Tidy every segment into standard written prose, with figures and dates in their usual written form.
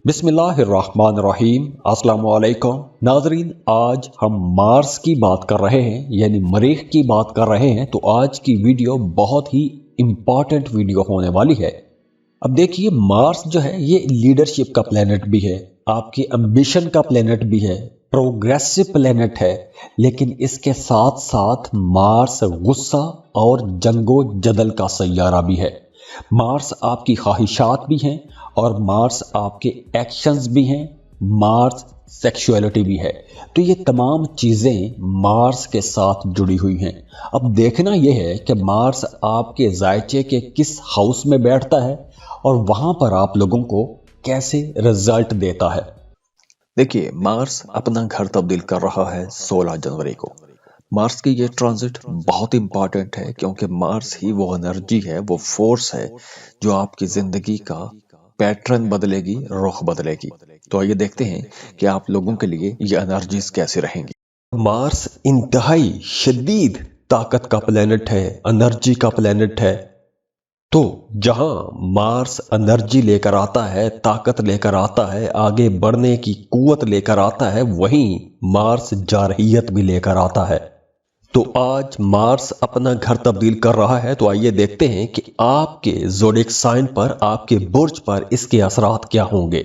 बिस्मिल्लाहिर्रहमानिर्रहीम। अस्सलाम वालेकुम नाजरीन, आज हम मार्स की बात कर रहे हैं, यानी मरीख की बात कर रहे हैं। तो आज की वीडियो बहुत ही इम्पॉर्टेंट वीडियो होने वाली है। अब देखिए, मार्स जो है ये लीडरशिप का प्लेनेट भी है, आपके एम्बिशन का प्लेनेट भी है, प्रोग्रेसिव प्लेनेट है। लेकिन इसके साथ साथ मार्स गुस्सा और जंगो जदल का सैयारा भी है। मार्स आपकी ख्वाहिशात भी हैं और मार्स आपके एक्शंस भी हैं, मार्स सेक्सुअलिटी भी है। तो ये तमाम चीज़ें मार्स के साथ जुड़ी हुई हैं। अब देखना यह है कि मार्स आपके जायचे के किस हाउस में बैठता है और वहाँ पर आप लोगों को कैसे रिजल्ट देता है। देखिए, मार्स अपना घर तब्दील कर रहा है 16 जनवरी को। मार्स की ये ट्रांजिट बहुत इंपॉर्टेंट है क्योंकि मार्स ही वो एनर्जी है, वो फोर्स है जो आपकी जिंदगी का पैटर्न बदलेगी, रुख बदलेगी। तो आइए देखते हैं कि आप लोगों के लिए ये एनर्जीज कैसे रहेंगी। मार्स इंतहाई शदीद ताकत का प्लेनेट है, एनर्जी का प्लेनेट है। तो जहां मार्स एनर्जी लेकर आता है, ताकत लेकर आता है, आगे बढ़ने की कुव्वत लेकर आता है, वहीं मार्स जारहियत भी लेकर आता है। तो आज मार्स अपना घर तब्दील कर रहा है। तो आइए देखते हैं कि आपके ज़ोडिएक साइन पर, आपके बुर्ज पर इसके असरात क्या होंगे।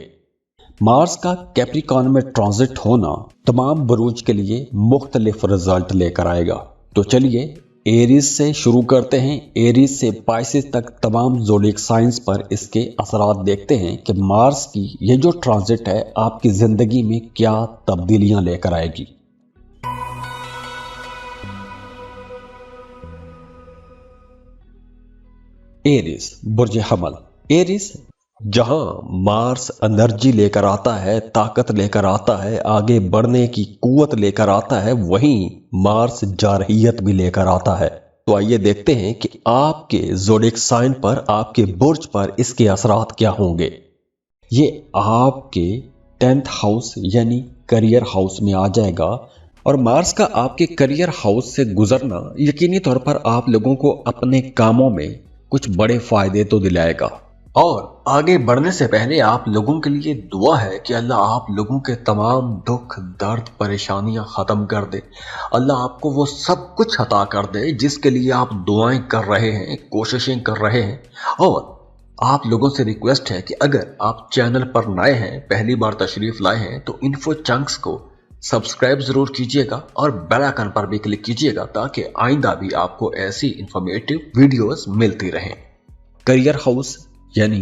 मार्स का कैप्रिकॉर्न में ट्रांजिट होना तमाम बुरूज के लिए मुख्तलिफ रिजल्ट लेकर आएगा। तो चलिए एरीज से शुरू करते हैं। एरीज से पाइसेस तक तमाम ज़ोडिएक साइंस पर इसके असरात देखते हैं कि मार्स की ये जो ट्रांजिट है आपकी ज़िंदगी में क्या तब्दीलियां लेकर आएगी। एरीज, बुर्ज हमल। एरीज जहां मार्स एनर्जी लेकर आता है, ताकत लेकर आता है, आगे बढ़ने की कुव्वत लेकर आता है, वहीं मार्स जारहियत भी लेकर आता है। तो आइए देखते हैं कि आपके ज़ोडिएक साइन पर, आपके बुर्ज पर इसके असरात क्या होंगे। ये आपके 10th हाउस यानी करियर हाउस में आ जाएगा और मार्स का आपके करियर हाउस से गुजरना यकीनी तौर पर आप लोगों को अपने कामों में कुछ बड़े फायदे तो दिलाएगा। और आगे बढ़ने से पहले आप लोगों के लिए दुआ है कि अल्लाह आप लोगों के तमाम दुख, दर्द, परेशानियां खत्म कर दे। अल्लाह आपको वो सब कुछ अता कर दे जिसके लिए आप दुआएं कर रहे हैं, कोशिशें कर रहे हैं। और आप लोगों से रिक्वेस्ट है कि अगर आप चैनल पर नए हैं, पहली बार तशरीफ लाए हैं, तो इन्फो चंक्स को सब्सक्राइब जरूर कीजिएगा और बेल आइकन पर भी क्लिक कीजिएगा ताकि आइंदा भी आपको ऐसी इंफॉर्मेटिव वीडियोस मिलती रहें। करियर हाउस यानी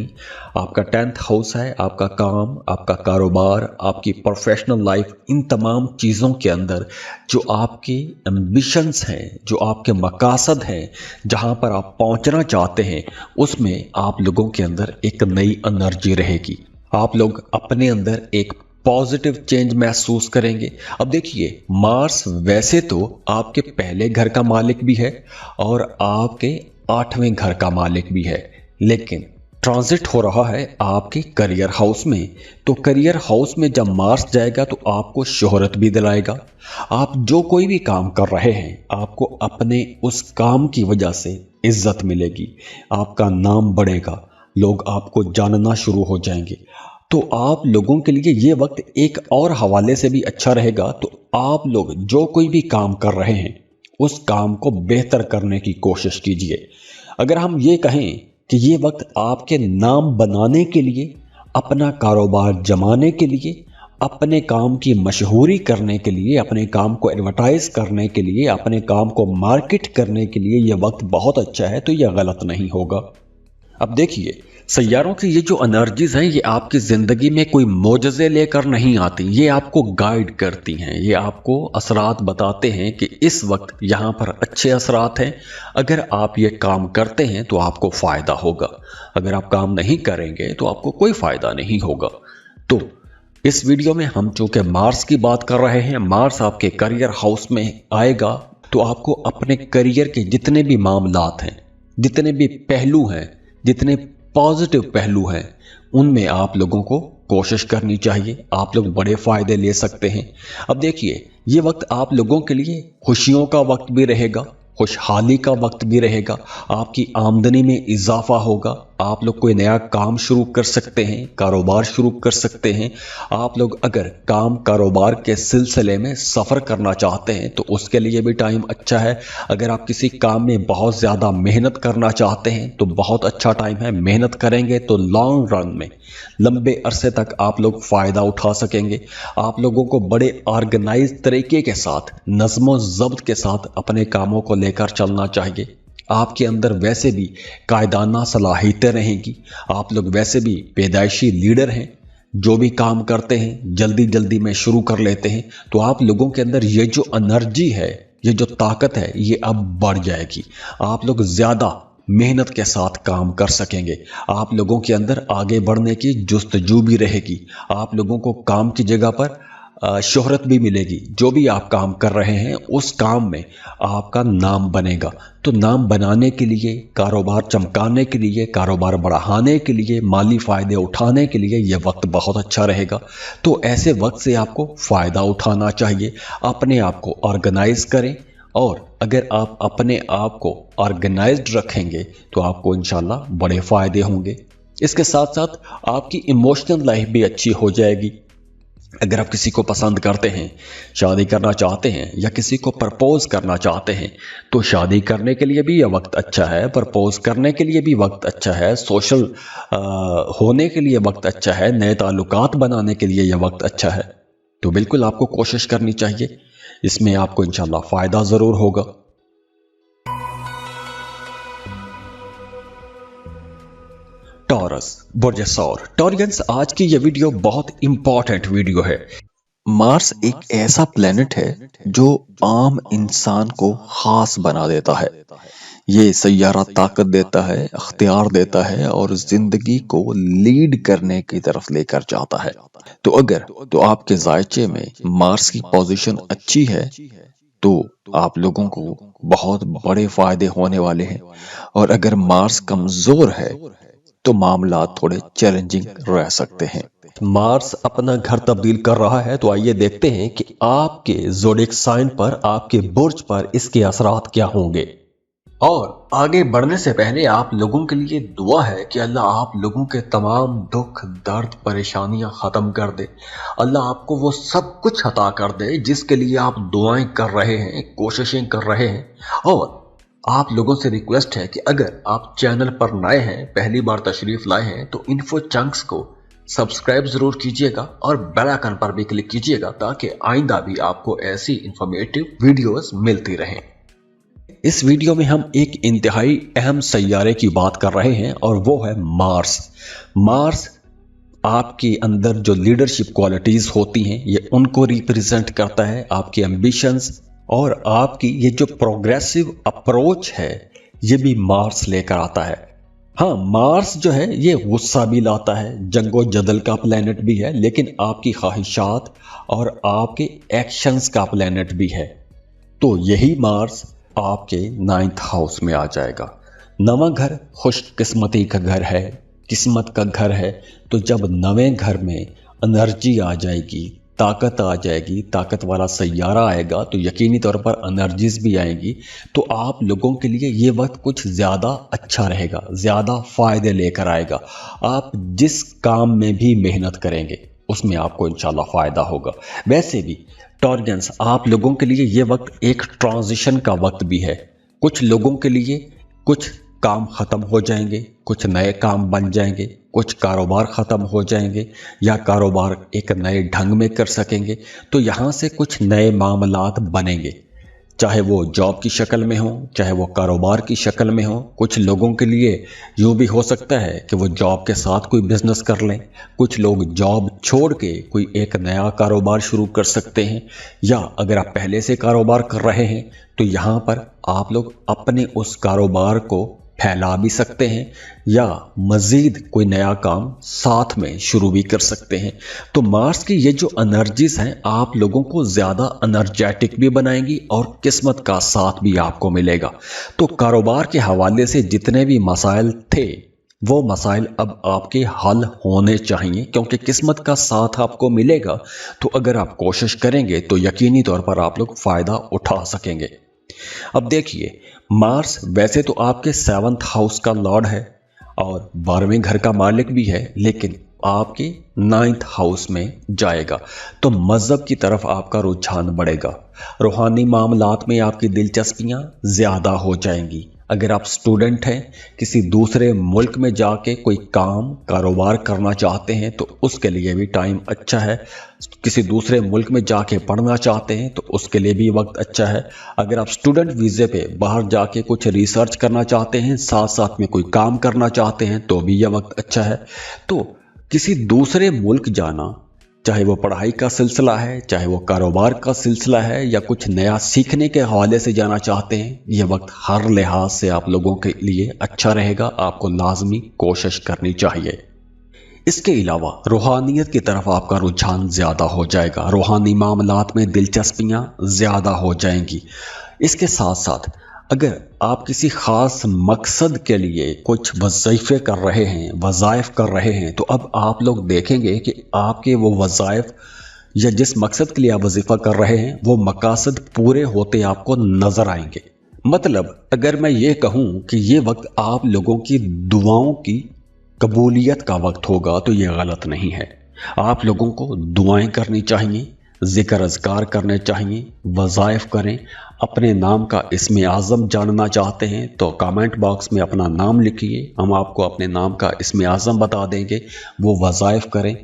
आपका 10th हाउस है, आपका काम, आपका कारोबार, आपकी प्रोफेशनल लाइफ, इन तमाम चीज़ों के अंदर जो आपके एम्बिशंस हैं, जो आपके मकासद हैं, जहां पर आप पहुंचना चाहते हैं, उसमें आप लोगों के अंदर एक नई एनर्जी रहेगी। आप लोग अपने अंदर एक पॉजिटिव चेंज महसूस करेंगे। अब देखिए, मार्स वैसे तो आपके पहले घर का मालिक भी है और आपके 8वें घर का मालिक भी है, लेकिन ट्रांजिट हो रहा है आपके करियर हाउस में। तो करियर हाउस में जब मार्स जाएगा तो आपको शोहरत भी दिलाएगा। आप जो कोई भी काम कर रहे हैं, आपको अपने उस काम की वजह से इज्जत मिलेगी, आपका नाम बढ़ेगा, लोग आपको जानना शुरू हो जाएंगे। तो आप लोगों के लिए ये वक्त एक और हवाले से भी अच्छा रहेगा। तो आप लोग जो कोई भी काम कर रहे हैं उस काम को बेहतर करने की कोशिश कीजिए। अगर हम ये कहें कि ये वक्त आपके नाम बनाने के लिए, अपना कारोबार जमाने के लिए, अपने काम की मशहूरी करने के लिए, अपने काम को एडवर्टाइज करने के लिए, अपने काम को मार्केट करने के लिए ये वक्त बहुत अच्छा है, तो यह गलत नहीं होगा। अब देखिए, सैयारों की ये जो एनर्जीज हैं ये आपकी ज़िंदगी में कोई मोजज़े लेकर नहीं आती, ये आपको गाइड करती हैं, ये आपको असरात बताते हैं कि इस वक्त यहाँ पर अच्छे असरात हैं। अगर आप ये काम करते हैं तो आपको फ़ायदा होगा, अगर आप काम नहीं करेंगे तो आपको कोई फ़ायदा नहीं होगा। तो इस वीडियो में हम चूँकि मार्स की बात कर रहे हैं, मार्स आपके करियर हाउस में आएगा तो आपको अपने करियर के जितने भी मामलात हैं, जितने भी पहलू हैं, जितने पॉजिटिव पहलू हैं, उनमें आप लोगों को कोशिश करनी चाहिए। आप लोग बड़े फायदे ले सकते हैं। अब देखिए, ये वक्त आप लोगों के लिए खुशियों का वक्त भी रहेगा, खुशहाली का वक्त भी रहेगा। आपकी आमदनी में इजाफा होगा, आप लोग कोई नया काम शुरू कर सकते हैं, कारोबार शुरू कर सकते हैं। आप लोग अगर काम कारोबार के सिलसिले में सफ़र करना चाहते हैं तो उसके लिए भी टाइम अच्छा है। अगर आप किसी काम में बहुत ज़्यादा मेहनत करना चाहते हैं तो बहुत अच्छा टाइम है। मेहनत करेंगे तो लॉन्ग रन में, लंबे अरसे तक आप लोग फ़ायदा उठा सकेंगे। आप लोगों को बड़े ऑर्गेनाइज तरीके के साथ, नज़्म ज़ब्त के साथ अपने कामों को लेकर चलना चाहिए। आपके अंदर वैसे भी कायदाना सलाहियतें रहेंगी। आप लोग वैसे भी पैदाइशी लीडर हैं, जो भी काम करते हैं जल्दी जल्दी में शुरू कर लेते हैं। तो आप लोगों के अंदर ये जो एनर्जी है, ये जो ताकत है, ये अब बढ़ जाएगी। आप लोग ज़्यादा मेहनत के साथ काम कर सकेंगे। आप लोगों के अंदर आगे बढ़ने की जुस्तजू भी रहेगी। आप लोगों को काम की जगह पर शोहरत भी मिलेगी। जो भी आप काम कर रहे हैं उस काम में आपका नाम बनेगा। तो नाम बनाने के लिए, कारोबार चमकाने के लिए, कारोबार बढ़ाने के लिए, माली फ़ायदे उठाने के लिए ये वक्त बहुत अच्छा रहेगा। तो ऐसे वक्त से आपको फ़ायदा उठाना चाहिए। अपने आप को ऑर्गेनाइज करें, और अगर आप अपने आप को ऑर्गेनाइज्ड रखेंगे तो आपको इंशाल्लाह बड़े फ़ायदे होंगे। इसके साथ साथ आपकी इमोशनल लाइफ भी अच्छी हो जाएगी। अगर आप किसी को पसंद करते हैं, शादी करना चाहते हैं, या किसी को प्रपोज करना चाहते हैं, तो शादी करने के लिए भी यह वक्त अच्छा है, प्रपोज करने के लिए भी वक्त अच्छा है, सोशल होने के लिए वक्त अच्छा है, नए ताल्लुकात बनाने के लिए यह वक्त अच्छा है। तो बिल्कुल आपको कोशिश करनी चाहिए। इसमें आपको इंशाल्लाह फ़ायदा ज़रूर होगा। टॉरस, बुर्ज सौर, टॉरियंस, आज की ये वीडियो बहुत इंपॉर्टेंट वीडियो है। मार्स एक ऐसा प्लेनेट है जो आम इंसान को खास बना देता है। ये सैयारा ताकत देता है, अख्तियार देता है और जिंदगी को लीड करने की तरफ लेकर जाता है। तो अगर आपके जायचे में मार्स की पोजीशन अच्छी है तो आप लोगों को बहुत बड़े फायदे होने वाले हैं। और अगर मार्स कमजोर है तो मामला थोड़े चैलेंजिंग रह सकते हैं। मार्स अपना घर तब्दील कर रहा है, तो आइए देखते हैं कि आपके ज़ोडिएक साइन पर, आपके बुर्ज पर इसके असरात क्या होंगे। और आगे बढ़ने से पहले आप लोगों के लिए दुआ है कि अल्लाह आप लोगों के तमाम दुख, दर्द, परेशानियां ख़त्म कर दे। अल्लाह आपको वो सब कुछ अता कर दे जिसके लिए आप दुआएं कर रहे हैं, कोशिशें कर रहे हैं। और आप लोगों से रिक्वेस्ट है कि अगर आप चैनल पर नए हैं, पहली बार तशरीफ लाए हैं, तो इन्फो चंक्स को सब्सक्राइब जरूर कीजिएगा और बेल आइकन पर भी क्लिक कीजिएगा ताकि आइंदा भी आपको ऐसी इंफॉर्मेटिव वीडियोस मिलती रहें। इस वीडियो में हम एक इंतहाई अहम सैयारे की बात कर रहे हैं और वो है मार्स। मार्स आपके अंदर जो लीडरशिप क्वालिटीज होती हैं, ये उनको रिप्रेजेंट करता है। आपके एम्बिशंस और आपकी ये जो प्रोग्रेसिव अप्रोच है, ये भी मार्स लेकर आता है। हाँ, मार्स जो है ये गुस्सा भी लाता है, जंगो जदल का प्लेनेट भी है, लेकिन आपकी ख्वाहिशात और आपके एक्शंस का प्लेनेट भी है। तो यही मार्स आपके 9th हाउस में आ जाएगा। नवा घर खुशकिस्मती का घर है, किस्मत का घर है। तो जब नवे घर में एनर्जी आ जाएगी, ताकत आ जाएगी, ताकत वाला सैयारा आएगा, तो यकीनी तौर पर एनर्जीज भी आएंगी। तो आप लोगों के लिए ये वक्त कुछ ज़्यादा अच्छा रहेगा, ज़्यादा फ़ायदे लेकर आएगा। आप जिस काम में भी मेहनत करेंगे उसमें आपको इंशाल्लाह फ़ायदा होगा। वैसे भी टॉरियंस, आप लोगों के लिए ये वक्त एक ट्रांजिशन का वक्त भी है। कुछ लोगों के लिए कुछ काम ख़त्म हो जाएंगे, कुछ नए काम बन जाएंगे, कुछ कारोबार ख़त्म हो जाएंगे या कारोबार एक नए ढंग में कर सकेंगे। तो यहाँ से कुछ नए मामलात बनेंगे, चाहे वो जॉब की शक्ल में हो, चाहे वो कारोबार की शक्ल में हो। कुछ लोगों के लिए यूँ भी हो सकता है कि वो जॉब के साथ कोई बिजनेस कर लें। कुछ लोग जॉब छोड़ के कोई एक नया कारोबार शुरू कर सकते हैं, या अगर आप पहले से कारोबार कर रहे हैं तो यहाँ पर आप लोग अपने उस कारोबार को फैला भी सकते हैं या मज़ीद कोई नया काम साथ में शुरू भी कर सकते हैं। तो मार्स की ये जो एनर्जीज हैं आप लोगों को ज़्यादा एनर्जेटिक भी बनाएंगी और किस्मत का साथ भी आपको मिलेगा। तो कारोबार के हवाले से जितने भी मसाइल थे वो मसाइल अब आपके हल होने चाहिए, क्योंकि किस्मत का साथ आपको मिलेगा। तो अगर आप कोशिश करेंगे तो यकीनी तौर पर आप लोग फ़ायदा उठा सकेंगे। अब देखिए, मार्स वैसे तो आपके 7th हाउस का लॉर्ड है और 12वें घर का मालिक भी है, लेकिन आपके 9th हाउस में जाएगा। तो मजहब की तरफ आपका रुझान बढ़ेगा। रूहानी मामलात में आपकी दिलचस्पियां ज्यादा हो जाएंगी। अगर आप स्टूडेंट हैं, किसी दूसरे मुल्क में जाके कोई काम कारोबार करना चाहते हैं तो उसके लिए भी टाइम अच्छा है। किसी दूसरे मुल्क में जाके पढ़ना चाहते हैं तो उसके लिए भी वक्त अच्छा है। अगर आप स्टूडेंट वीज़े पे बाहर जाके कुछ रिसर्च करना चाहते हैं, साथ साथ में कोई काम करना चाहते हैं तो भी यह वक्त अच्छा है। तो किसी दूसरे मुल्क जाना, चाहे वो पढ़ाई का सिलसिला है, चाहे वो कारोबार का सिलसिला है, या कुछ नया सीखने के हवाले से जाना चाहते हैं, ये वक्त हर लिहाज से आप लोगों के लिए अच्छा रहेगा। आपको लाजमी कोशिश करनी चाहिए। इसके अलावा रूहानियत की तरफ आपका रुझान ज़्यादा हो जाएगा। रूहानी मामलात में दिलचस्पियाँ ज़्यादा हो जाएंगी। इसके साथ साथ अगर आप किसी ख़ास मकसद के लिए कुछ वज़ीफ़े कर रहे हैं, वज़ाइफ कर रहे हैं, तो अब आप लोग देखेंगे कि आपके वो वज़ाइफ या जिस मकसद के लिए आप वजीफ़ा कर रहे हैं वो मकासद पूरे होते आपको नज़र आएंगे। मतलब अगर मैं ये कहूँ कि ये वक्त आप लोगों की दुआओं की कबूलियत का वक्त होगा तो ये गलत नहीं है। आप लोगों को दुआएं करनी चाहिए, ज़िक्र अज़कार करने चाहिए, वज़ाइफ करें। अपने नाम का इस्म आज़म जानना चाहते हैं तो कमेंट बॉक्स में अपना नाम लिखिए, हम आपको अपने नाम का इस्म आज़म बता देंगे। वो वज़ाइफ करें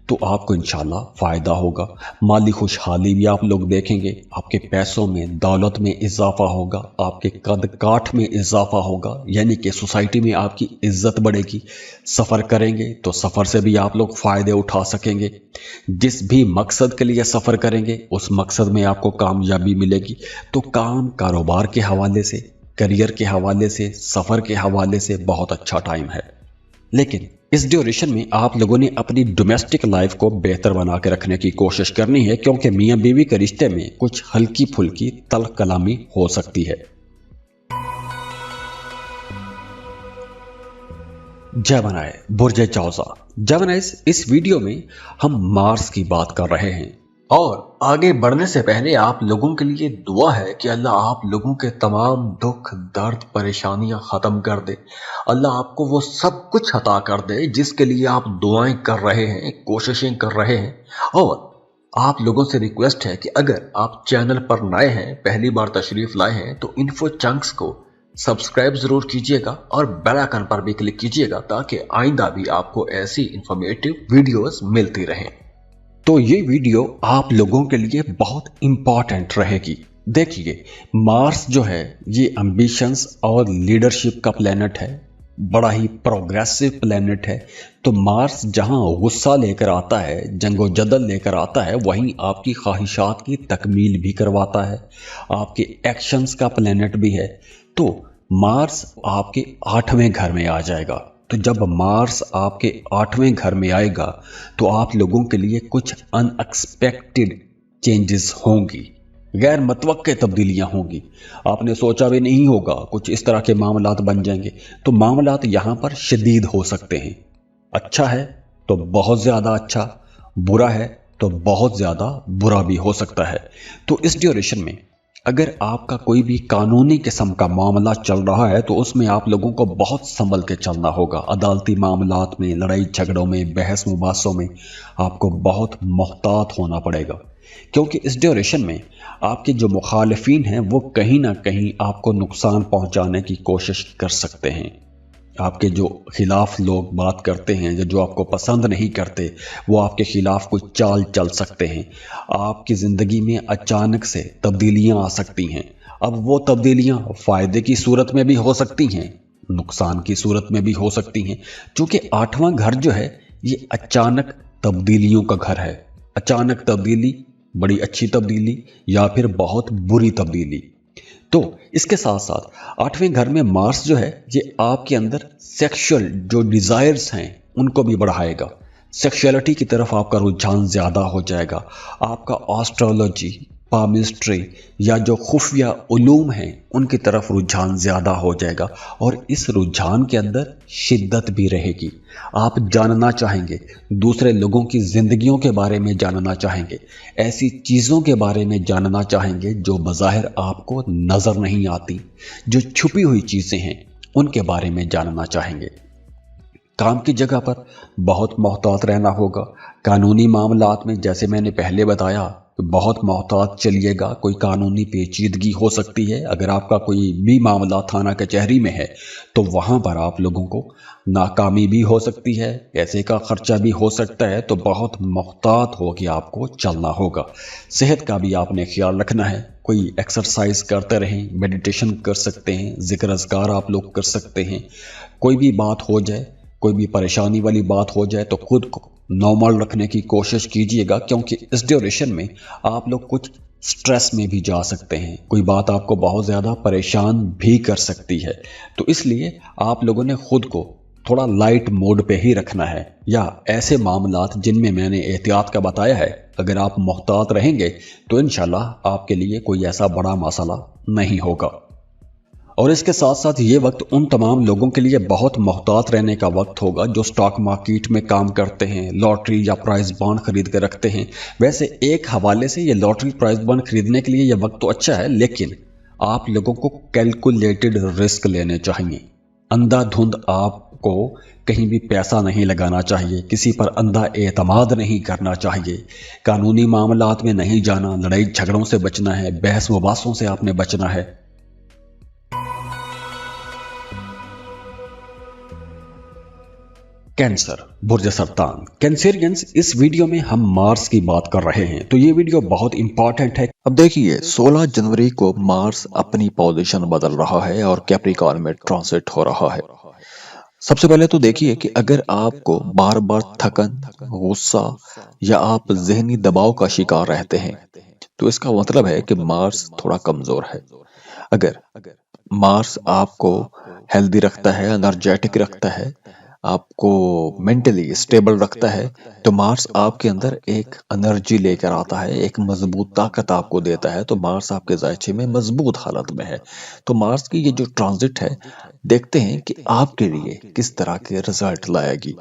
तो आपको इंशाल्लाह फ़ायदा होगा। माली खुशहाली भी आप लोग देखेंगे, आपके पैसों में, दौलत में इजाफा होगा, आपके कद काठ में इजाफा होगा, यानी कि सोसाइटी में आपकी इज्जत बढ़ेगी। सफ़र करेंगे तो सफ़र से भी आप लोग फ़ायदे उठा सकेंगे। जिस भी मकसद के लिए सफ़र करेंगे उस मकसद में आपको कामयाबी मिलेगी। तो काम कारोबार के हवाले से, करियर के हवाले से, सफ़र के हवाले से बहुत अच्छा टाइम है। लेकिन इस ड्यूरेशन में आप लोगों ने अपनी डोमेस्टिक लाइफ को बेहतर बना के रखने की कोशिश करनी है, क्योंकि मियाँ बीवी के रिश्ते में कुछ हल्की फुल्की तल्ख कलामी हो सकती है। जय बनाए बुर्ज चौसा। जय बनाए, इस वीडियो में हम मार्स की बात कर रहे हैं और आगे बढ़ने से पहले आप लोगों के लिए दुआ है कि अल्लाह आप लोगों के तमाम दुख, दर्द, परेशानियां खत्म कर दे। अल्लाह आपको वो सब कुछ अता कर दे जिसके लिए आप दुआएं कर रहे हैं, कोशिशें कर रहे हैं। और आप लोगों से रिक्वेस्ट है कि अगर आप चैनल पर नए हैं, पहली बार तशरीफ लाए हैं, तो इन्फो चंक्स को सब्सक्राइब जरूर कीजिएगा और बेल आइकन पर भी क्लिक कीजिएगा ताकि आइंदा भी आपको ऐसी इंफॉर्मेटिव वीडियोस मिलती रहें। तो ये वीडियो आप लोगों के लिए बहुत इंपॉर्टेंट रहेगी। देखिए, मार्स जो है ये एम्बिशंस और लीडरशिप का प्लेनेट है, बड़ा ही प्रोग्रेसिव प्लेनेट है। तो मार्स जहां गुस्सा लेकर आता है, जंगो जदल लेकर आता है, वहीं आपकी ख्वाहिशात की तकमील भी करवाता है। आपके एक्शंस का प्लेनेट भी है। तो मार्स आपके 8वें घर में आ जाएगा। तो जब मार्स आपके 8वें घर में आएगा तो आप लोगों के लिए कुछ अनएक्सपेक्टेड चेंजेस होंगी, गैर मतवक्के तब्दीलियां होंगी। आपने सोचा भी नहीं होगा कुछ इस तरह के मामलात बन जाएंगे। तो मामलात यहाँ पर शदीद हो सकते हैं। अच्छा है तो बहुत ज़्यादा अच्छा, बुरा है तो बहुत ज़्यादा बुरा भी हो सकता है। तो इस ड्यूरेशन में अगर आपका कोई भी कानूनी किस्म का मामला चल रहा है तो उसमें आप लोगों को बहुत संभल के चलना होगा। अदालती मामलात में, लड़ाई झगड़ों में, बहस मुबासों में आपको बहुत मोहतात होना पड़ेगा, क्योंकि इस ड्यूरेशन में आपके जो मुखालिफिन हैं वो कहीं ना कहीं आपको नुकसान पहुंचाने की कोशिश कर सकते हैं। आपके जो खिलाफ लोग बात करते हैं, जो आपको पसंद नहीं करते, वो आपके खिलाफ कुछ चाल चल सकते हैं। आपकी ज़िंदगी में अचानक से तब्दीलियां आ सकती हैं। अब वो तब्दीलियां फ़ायदे की सूरत में भी हो सकती हैं, नुकसान की सूरत में भी हो सकती हैं, क्योंकि 8वां घर जो है ये अचानक तब्दीलियों का घर है। अचानक तब्दीली, बड़ी अच्छी तब्दीली या फिर बहुत बुरी तब्दीली। तो इसके साथ साथ 8वें घर में मार्स जो है ये आपके अंदर सेक्सुअल जो डिज़ायर्स हैं उनको भी बढ़ाएगा। सेक्सुअलिटी की तरफ आपका रुझान ज़्यादा हो जाएगा। आपका एस्ट्रोलॉजी, पामिस्ट्री या जो खुफिया उलूम हैं उनकी तरफ रुझान ज़्यादा हो जाएगा और इस रुझान के अंदर शिद्दत भी रहेगी। आप जानना चाहेंगे, दूसरे लोगों की ज़िंदगियों के बारे में जानना चाहेंगे, ऐसी चीज़ों के बारे में जानना चाहेंगे जो बज़ाहिर आपको नज़र नहीं आती, जो छुपी हुई चीज़ें हैं उनके बारे में जानना चाहेंगे। काम की जगह पर बहुत मोहतात रहना होगा। कानूनी मामलात में जैसे मैंने पहले बताया बहुत मोहतात चलिएगा, कोई कानूनी पेचीदगी हो सकती है। अगर आपका कोई भी मामला थाना कचहरी में है तो वहाँ पर आप लोगों को नाकामी भी हो सकती है, पैसे का खर्चा भी हो सकता है, तो बहुत मोहतात हो के आपको चलना होगा। सेहत का भी आपने ख्याल रखना है, कोई एक्सरसाइज करते रहें, मेडिटेशन कर सकते हैं, जिक्र अज़कार आप लोग कर सकते हैं। कोई भी बात हो जाए, कोई भी परेशानी वाली बात हो जाए तो खुद को नॉर्मल रखने की कोशिश कीजिएगा, क्योंकि इस ड्यूरेशन में आप लोग कुछ स्ट्रेस में भी जा सकते हैं, कोई बात आपको बहुत ज़्यादा परेशान भी कर सकती है। तो इसलिए आप लोगों ने खुद को थोड़ा लाइट मोड पे ही रखना है, या ऐसे मामलात जिनमें मैंने एहतियात का बताया है, अगर आप मुहतात रहेंगे तो इंशाल्लाह आपके लिए कोई ऐसा बड़ा मसला नहीं होगा। और इसके साथ साथ ये वक्त उन तमाम लोगों के लिए बहुत मोहतात रहने का वक्त होगा जो स्टॉक मार्केट में काम करते हैं, लॉटरी या प्राइज बॉन्ड खरीद कर रखते हैं। वैसे एक हवाले से ये लॉटरी प्राइज बॉन्ड खरीदने के लिए ये वक्त तो अच्छा है, लेकिन आप लोगों को कैलकुलेटेड रिस्क लेने चाहिए। अंधाधुंध आपको कहीं भी पैसा नहीं लगाना चाहिए, किसी पर अंधा एतमाद नहीं करना चाहिए, कानूनी मामलात में नहीं जाना, लड़ाई झगड़ों से बचना है, बहस मुबासों से आपने बचना है। कैंसर, बुर्ज सरतान, कैंसेरियंस, इस वीडियो में हम मार्स की बात कर रहे हैं, तो ये वीडियो बहुत इंपॉर्टेंट है। अब देखिए 16 जनवरी को मार्स अपनी पोजीशन बदल रहा है और कैप्रिकॉर्न में ट्रांसिट हो रहा है। सबसे पहले तो देखिए कि अगर आपको बार बार थकन, गुस्सा या आप जहनी दबाव का शिकार रहते हैं तो इसका मतलब है कि मार्स थोड़ा कमजोर है। अगर मार्स आपको हेल्दी रखता है, एनर्जेटिक रखता है, आपको मेंटली स्टेबल रखता है, तो मार्स आपके अंदर एक एनर्जी लेकर आता है, एक मजबूत ताकत आपको देता है। तो मार्स आपके जायचे में मजबूत हालत में है। तो मार्स की ये जो ट्रांजिट है, देखते हैं कि आपके लिए किस तरह के रिजल्ट लाएगी।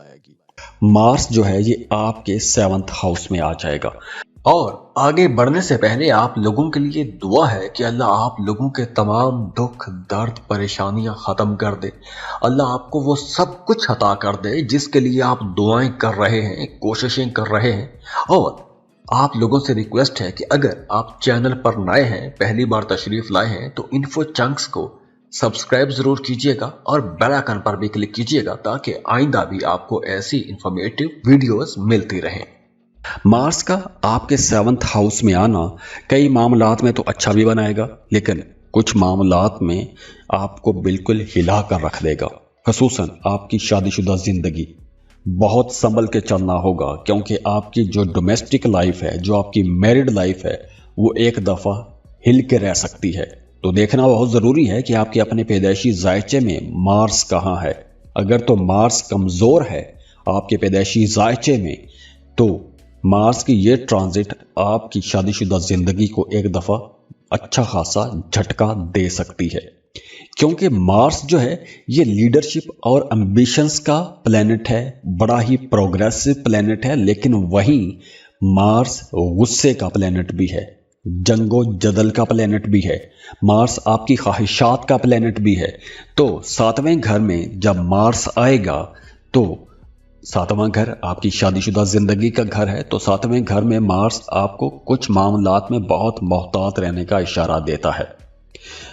मार्स जो है ये आपके 7th हाउस में आ जाएगा। और आगे बढ़ने से पहले आप लोगों के लिए दुआ है कि अल्लाह आप लोगों के तमाम दुख, दर्द, परेशानियां खत्म कर दे। अल्लाह आपको वो सब कुछ अता कर दे जिसके लिए आप दुआएं कर रहे हैं, कोशिशें कर रहे हैं। और आप लोगों से रिक्वेस्ट है कि अगर आप चैनल पर नए हैं, पहली बार तशरीफ लाए हैं, तो इन्फो चंक्स को सब्सक्राइब जरूर कीजिएगा और बेल आइकन पर भी क्लिक कीजिएगा ताकि आइंदा भी आपको ऐसी इंफॉर्मेटिव वीडियोस मिलती रहें। मार्स का आपके 7th हाउस में आना कई मामलात में तो अच्छा भी बनाएगा, लेकिन कुछ मामलात में आपको बिल्कुल हिला कर रख देगा। खसूसन आपकी शादीशुदा जिंदगी बहुत संभल के चलना होगा, क्योंकि आपकी जो डोमेस्टिक लाइफ है, जो आपकी मैरिड लाइफ है, वो एक दफा हिल के रह सकती है। तो देखना बहुत जरूरी है कि आपके अपने पैदाइशी जायचे में मार्स कहाँ है। अगर तो मार्स कमजोर है आपके पैदाइशी जायचे में, तो मार्स की ये ट्रांजिट आपकी शादीशुदा जिंदगी को एक दफा अच्छा खासा झटका दे सकती है, क्योंकि मार्स जो है ये लीडरशिप और एम्बिशंस का प्लेनेट है, बड़ा ही प्रोग्रेसिव प्लेनेट है, लेकिन वहीं मार्स गुस्से का प्लेनेट भी है, जंगो जदल का प्लेनेट भी है, मार्स आपकी ख्वाहिशात का प्लेनेट भी है। तो 7वें घर में जब मार्स आएगा, तो 7वां घर आपकी शादीशुदा जिंदगी का घर है, तो 7वें घर में मार्स आपको कुछ मामलात में बहुत मोहतात रहने का इशारा देता है।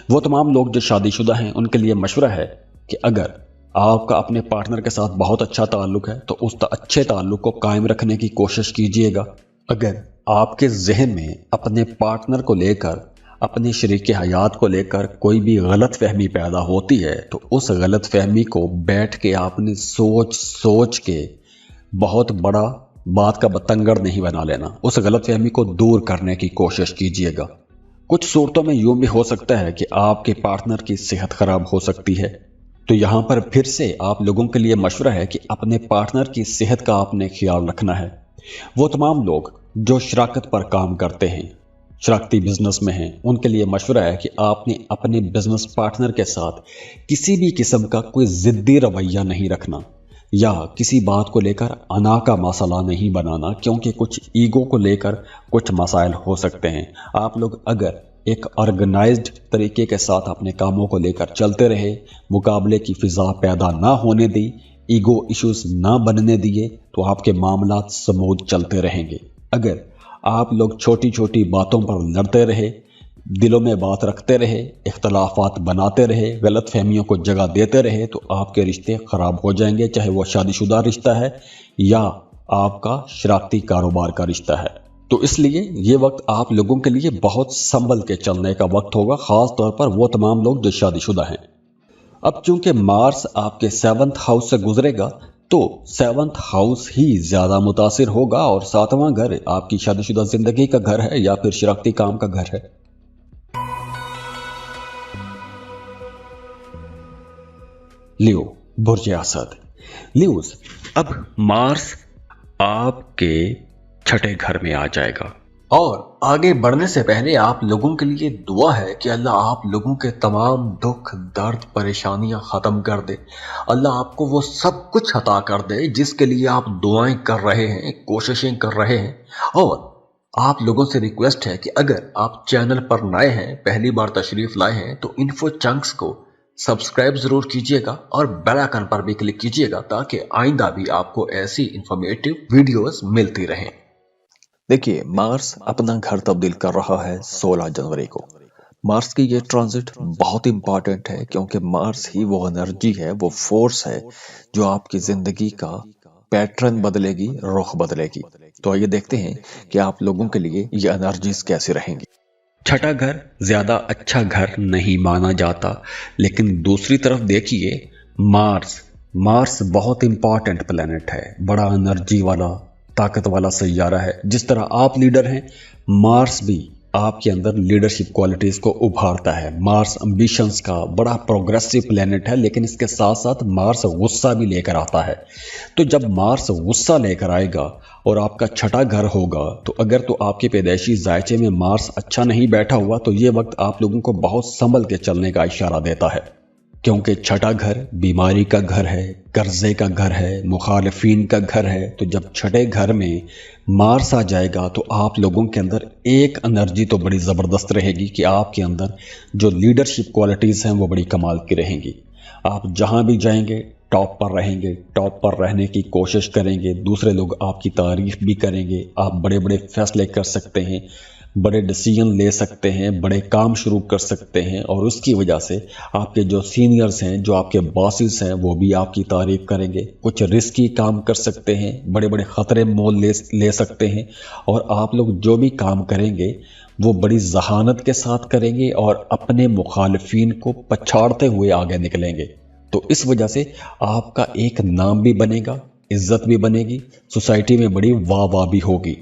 वो तमाम लोग जो शादीशुदा हैं उनके लिए मशवरा है कि अगर आपका अपने पार्टनर के साथ बहुत अच्छा ताल्लुक है तो उस अच्छे ताल्लुक को कायम रखने की कोशिश कीजिएगा। अगर आपके जहन में अपने पार्टनर को लेकर, अपने शरीक हयात को लेकर कोई भी गलत फहमी पैदा होती है, तो उस गलत फहमी को बैठ के आपने सोच के बहुत बड़ा बात का बतंगड़ नहीं बना लेना, उस गलत फहमी को दूर करने की कोशिश कीजिएगा। कुछ सूरतों में यूं भी हो सकता है कि आपके पार्टनर की सेहत खराब हो सकती है, तो यहाँ पर फिर से आप लोगों के लिए मशवरा है कि अपने पार्टनर की सेहत का आपने ख्याल रखना है। वो तमाम लोग जो शराकत पर काम करते हैं, शराकती बिजनेस में हैं, उनके लिए मशवरा है कि आपने अपने बिजनेस पार्टनर के साथ किसी भी किस्म का कोई जिद्दी रवैया नहीं रखना या किसी बात को लेकर अना का मसला नहीं बनाना, क्योंकि कुछ ईगो को लेकर कुछ मसाइल हो सकते हैं। आप लोग अगर एक ऑर्गेनाइज्ड तरीके के साथ अपने कामों को लेकर चलते रहे, मुकाबले की फिजा पैदा ना होने दी, ईगो इश्यूज ना बनने दिए तो आपके मामलात स्मूथ चलते रहेंगे। अगर आप लोग छोटी छोटी बातों पर लड़ते रहे, दिलों में बात रखते रहे, इख्तलाफात बनाते रहे, गलत फहमियों को जगह देते रहे तो आपके रिश्ते खराब हो जाएंगे, चाहे वो शादीशुदा रिश्ता है या आपका शरारती कारोबार का रिश्ता है। तो इसलिए ये वक्त आप लोगों के लिए बहुत संभल के चलने का वक्त होगा, खास तौर पर वो तमाम लोग जो शादीशुदा हैं। अब चूंकि मार्स आपके 7th हाउस से गुजरेगा तो 7th हाउस ही ज्यादा मुतासिर होगा और 7वां घर आपकी शादीशुदा जिंदगी का घर है या फिर शरारती काम का घर है। लियो, बुर्ज असद। लियोस, अब मार्स आपके 6ठे घर में आ जाएगा और आगे बढ़ने से पहले आप लोगों के लिए दुआ है कि अल्लाह आप लोगों के तमाम दुख दर्द परेशानियां खत्म कर दे। अल्लाह आपको वो सब कुछ अता कर दे जिसके लिए आप दुआएं कर रहे हैं, कोशिशें कर रहे हैं। और आप लोगों से रिक्वेस्ट है कि अगर आप चैनल पर नए हैं, पहली बार तशरीफ लाए हैं, तो इन्फो चंक्स को सब्सक्राइब जरूर कीजिएगा और बेल आइकन पर भी क्लिक कीजिएगा ताकि आइंदा भी आपको ऐसी इंफॉर्मेटिव वीडियोस मिलती रहें। देखिए, मार्स अपना घर तब्दील कर रहा है 16 जनवरी को। मार्स की ये ट्रांजिट बहुत इंपॉर्टेंट है क्योंकि मार्स ही वो एनर्जी है, वो फोर्स है जो आपकी जिंदगी का पैटर्न बदलेगी, रुख बदलेगी। तो आइए देखते हैं कि आप लोगों के लिए ये एनर्जीज कैसे रहेंगी। 6ठा घर ज्यादा अच्छा घर नहीं माना जाता, लेकिन दूसरी तरफ देखिए मार्स बहुत इंपॉर्टेंट प्लेनेट है, बड़ा एनर्जी वाला, ताकत वाला सैयारा है। जिस तरह आप लीडर हैं, मार्स भी आपके अंदर लीडरशिप क्वालिटीज को उभारता है। मार्स एम्बिशंस का बड़ा प्रोग्रेसिव प्लेनेट है, लेकिन इसके साथ साथ मार्स गुस्सा भी लेकर आता है। तो जब मार्स गुस्सा लेकर आएगा और आपका 6ठा घर होगा, तो अगर तो आपके पैदाइशी जायचे में मार्स अच्छा नहीं बैठा हुआ तो ये वक्त आप लोगों को बहुत संभल के चलने का इशारा देता है, क्योंकि 6ठा घर बीमारी का घर है, कर्जे का घर है, मुखालिफिन का घर है। तो जब 6ठे घर में मार्स आ जाएगा तो आप लोगों के अंदर एक एनर्जी तो बड़ी ज़बरदस्त रहेगी कि आपके अंदर जो लीडरशिप क्वालिटीज़ हैं वो बड़ी कमाल की रहेंगी। आप जहां भी जाएंगे टॉप पर रहेंगे, टॉप पर रहने की कोशिश करेंगे, दूसरे लोग आपकी तारीफ भी करेंगे, आप बड़े बड़े फैसले कर सकते हैं, बड़े डिसीजन ले सकते हैं, बड़े काम शुरू कर सकते हैं और उसकी वजह से आपके जो सीनियर्स हैं, जो आपके बॉसेस हैं, वो भी आपकी तारीफ करेंगे। कुछ रिस्की काम कर सकते हैं, बड़े बड़े ख़तरे मोल ले सकते हैं और आप लोग जो भी काम करेंगे वो बड़ी जहानत के साथ करेंगे और अपने मुखालिफिन को पछाड़ते हुए आगे निकलेंगे। तो इस वजह से आपका एक नाम भी बनेगा, इज्जत भी बनेगी, सोसाइटी में बड़ी वाह भी होगी।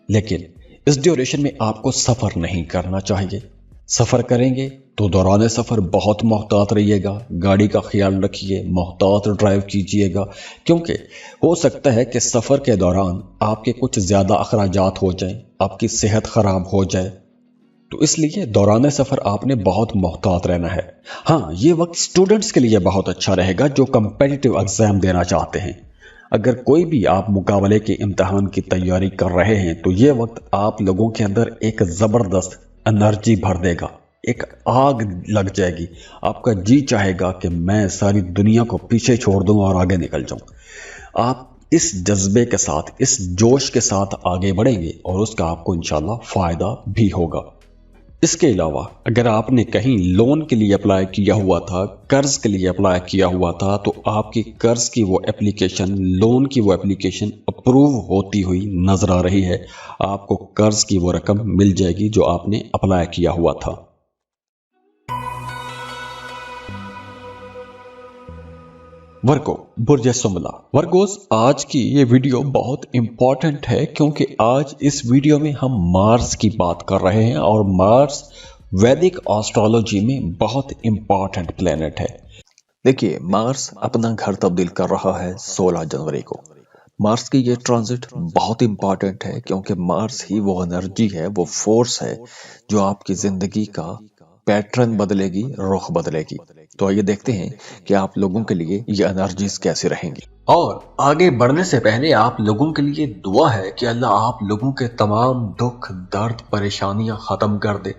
लेकिन इस ड्यूरेशन में आपको सफ़र नहीं करना चाहिए। सफ़र करेंगे तो दौरान सफ़र बहुत मोहतात रहिएगा, गाड़ी का ख्याल रखिए, मोहतात ड्राइव कीजिएगा, क्योंकि हो सकता है कि सफ़र के दौरान आपके कुछ ज़्यादा अखराजात हो जाएं, आपकी सेहत ख़राब हो जाए। तो इसलिए दौरान सफ़र आपने बहुत मोहतात रहना है। हाँ, ये वक्त स्टूडेंट्स के लिए बहुत अच्छा रहेगा जो कम्पिटिटिव एग्ज़ाम देना चाहते हैं। अगर कोई भी आप मुकाबले के इम्तहान की तैयारी कर रहे हैं तो ये वक्त आप लोगों के अंदर एक ज़बरदस्त एनर्जी भर देगा, एक आग लग जाएगी। आपका जी चाहेगा कि मैं सारी दुनिया को पीछे छोड़ दूं और आगे निकल जाऊं। आप इस जज्बे के साथ, इस जोश के साथ आगे बढ़ेंगे और उसका आपको इंशाल्लाह फ़ायदा भी होगा। इसके अलावा अगर आपने कहीं लोन के लिए अप्लाई किया हुआ था, कर्ज के लिए अप्लाई किया हुआ था, तो आपकी कर्ज की वो एप्लीकेशन, लोन की वो एप्लीकेशन अप्रूव होती हुई नजर आ रही है। आपको कर्ज की वो रकम मिल जाएगी जो आपने अप्लाई किया हुआ था। वर्गो, बुर्ज सुमला। वर्गोस, आज की ये वीडियो बहुत इंपॉर्टेंट है क्योंकि आज इस वीडियो में हम मार्स की बात कर रहे हैं और मार्स वैदिक एस्ट्रोलॉजी में बहुत इंपॉर्टेंट प्लेनेट है। देखिए, मार्स अपना घर तब्दील कर रहा है 16 जनवरी को। मार्स की ये ट्रांजिट बहुत इंपॉर्टेंट है क्योंकि मार्स ही वो एनर्जी है, वो फोर्स है जो आपकी जिंदगी का पैटर्न बदलेगी, रुख बदलेगी। तो आइए देखते हैं कि आप लोगों के लिए ये एनर्जीज कैसे रहेंगी। और आगे बढ़ने से पहले आप लोगों के लिए दुआ है कि अल्लाह आप लोगों के तमाम दुख दर्द परेशानियां खत्म कर दे।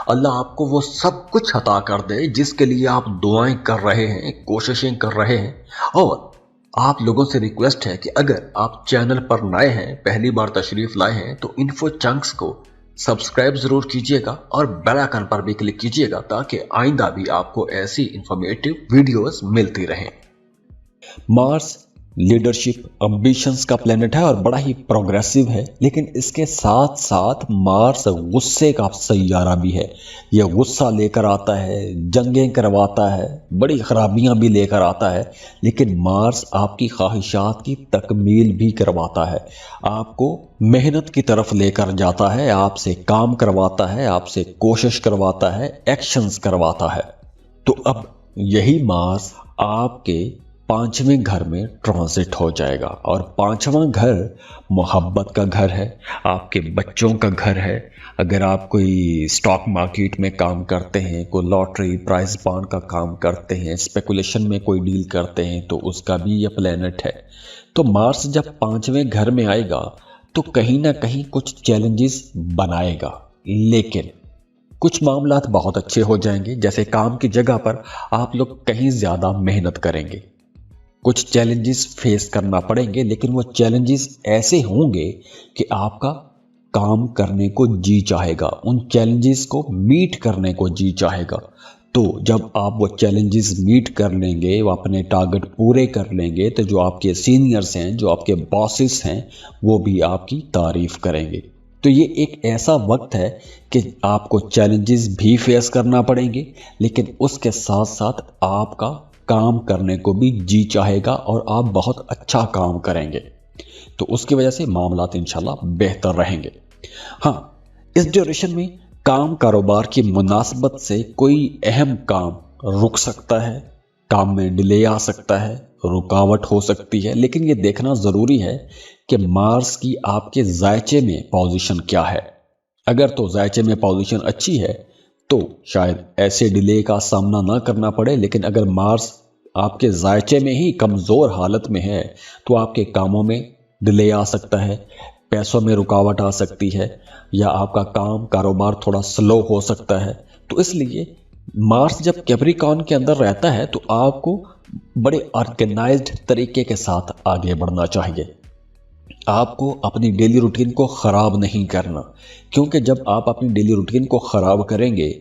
अल्लाह आपको वो सब कुछ अता कर दे जिसके लिए आप दुआएं कर रहे हैं, कोशिशें कर रहे हैं। और آپ لوگوں سے ریکویسٹ ہے کہ اگر آپ چینل پر نئے ہیں، پہلی بار تشریف لائے ہیں، تو انفو چنکس کو سبسکرائب ضرور کیجئے گا اور بیل آئکن پر بھی کلک کیجئے گا تاکہ آئندہ بھی آپ کو ایسی انفارمیٹیو ویڈیوز ملتی رہیں۔ مارس لیڈرشپ امبیشنز کا پلینٹ ہے اور بڑا ہی پروگریسیو ہے، لیکن اس کے ساتھ ساتھ مارس غصے کا سیارہ بھی ہے۔ یہ غصہ لے کر آتا ہے، جنگیں کرواتا ہے، بڑی خرابیاں بھی لے کر آتا ہے، لیکن مارس آپ کی خواہشات کی تکمیل بھی کرواتا ہے، آپ کو محنت کی طرف لے کر جاتا ہے، آپ سے کام کرواتا ہے، آپ سے کوشش کرواتا ہے، ایکشنز کرواتا ہے۔ تو اب یہی مارس آپ کے 5ویں گھر میں ٹرانزٹ ہو جائے گا، اور 5واں گھر محبت کا گھر ہے، آپ کے بچوں کا گھر ہے۔ اگر آپ کوئی سٹاک مارکیٹ میں کام کرتے ہیں، کوئی لاٹری پرائز بانڈ کا کام کرتے ہیں، اسپیکولیشن میں کوئی ڈیل کرتے ہیں، تو اس کا بھی یہ پلینٹ ہے۔ تو مارس جب 5ویں گھر میں آئے گا تو کہیں نہ کہیں کچھ چیلنجز بنائے گا، لیکن کچھ معاملات بہت اچھے ہو جائیں گے، جیسے کام کی جگہ پر آپ لوگ کہیں زیادہ محنت کریں گے، کچھ چیلنجز فیس کرنا پڑیں گے، لیکن وہ چیلنجز ایسے ہوں گے کہ آپ کا کام کرنے کو جی چاہے گا، ان چیلنجز کو میٹ کرنے کو جی چاہے گا۔ تو جب آپ وہ چیلنجز میٹ کر لیں گے، وہ اپنے ٹارگٹ پورے کر لیں گے، تو جو آپ کے سینئرز ہیں، جو آپ کے باسز ہیں، وہ بھی آپ کی تعریف کریں گے۔ تو یہ ایک ایسا وقت ہے کہ آپ کو چیلنجز بھی فیس کرنا پڑیں گے، لیکن اس کے ساتھ ساتھ آپ کا کام کرنے کو بھی جی چاہے گا اور آپ بہت اچھا کام کریں گے، تو اس کی وجہ سے معاملات انشاءاللہ بہتر رہیں گے۔ ہاں، اس ڈیوریشن میں کام کاروبار کی مناسبت سے کوئی اہم کام رک سکتا ہے، کام میں ڈیلے آ سکتا ہے، رکاوٹ ہو سکتی ہے، لیکن یہ دیکھنا ضروری ہے کہ مارس کی آپ کے ذائچے میں پوزیشن کیا ہے۔ اگر تو ذائچے میں پوزیشن اچھی ہے تو شاید ایسے ڈیلے کا سامنا نہ کرنا پڑے، لیکن اگر مارس آپ کے ذائچے میں ہی کمزور حالت میں ہے تو آپ کے کاموں میں ڈیلے آ سکتا ہے، پیسوں میں رکاوٹ آ سکتی ہے، یا آپ کا کام کاروبار تھوڑا سلو ہو سکتا ہے۔ تو اس لیے مارس جب کیپریکارن کے اندر رہتا ہے تو آپ کو بڑے آرگنائزڈ طریقے کے ساتھ آگے بڑھنا چاہیے۔ آپ کو اپنی ڈیلی روٹین کو خراب نہیں کرنا، کیونکہ جب آپ اپنی ڈیلی روٹین کو خراب کریں گے،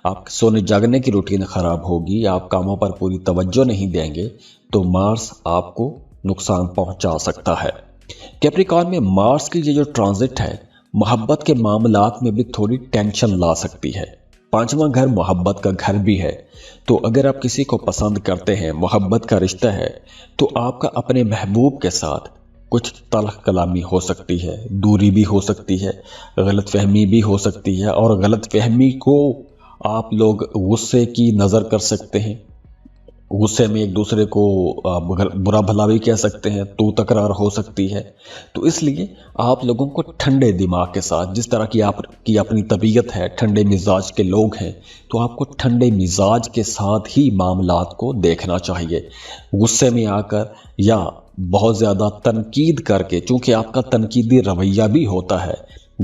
آپ سونے جاگنے کی روٹین خراب ہوگی، آپ کاموں پر پوری توجہ نہیں دیں گے، تو مارس آپ کو نقصان پہنچا سکتا ہے۔ کیپریکارن میں مارس کی یہ جو ٹرانزٹ ہے، محبت کے معاملات میں بھی تھوڑی ٹینشن لا سکتی ہے۔ 5واں گھر محبت کا گھر بھی ہے، تو اگر آپ کسی کو پسند کرتے ہیں، محبت کا رشتہ ہے، تو آپ کا اپنے محبوب کے ساتھ کچھ تلخ کلامی ہو سکتی ہے، دوری بھی ہو سکتی ہے، غلط فہمی بھی ہو سکتی ہے، اور غلط فہمی کو آپ لوگ غصے کی نظر کر سکتے ہیں، غصے میں ایک دوسرے کو برا بھلا بھی کہہ سکتے ہیں، تو تکرار ہو سکتی ہے۔ تو اس لیے آپ لوگوں کو ٹھنڈے دماغ کے ساتھ، جس طرح کی آپ کی اپنی طبیعت ہے، ٹھنڈے مزاج کے لوگ ہیں، تو آپ کو ٹھنڈے مزاج کے ساتھ ہی معاملات کو دیکھنا چاہیے۔ غصے میں آ کر یا بہت زیادہ تنقید کر کے، چونکہ آپ کا تنقیدی رویہ بھی ہوتا ہے،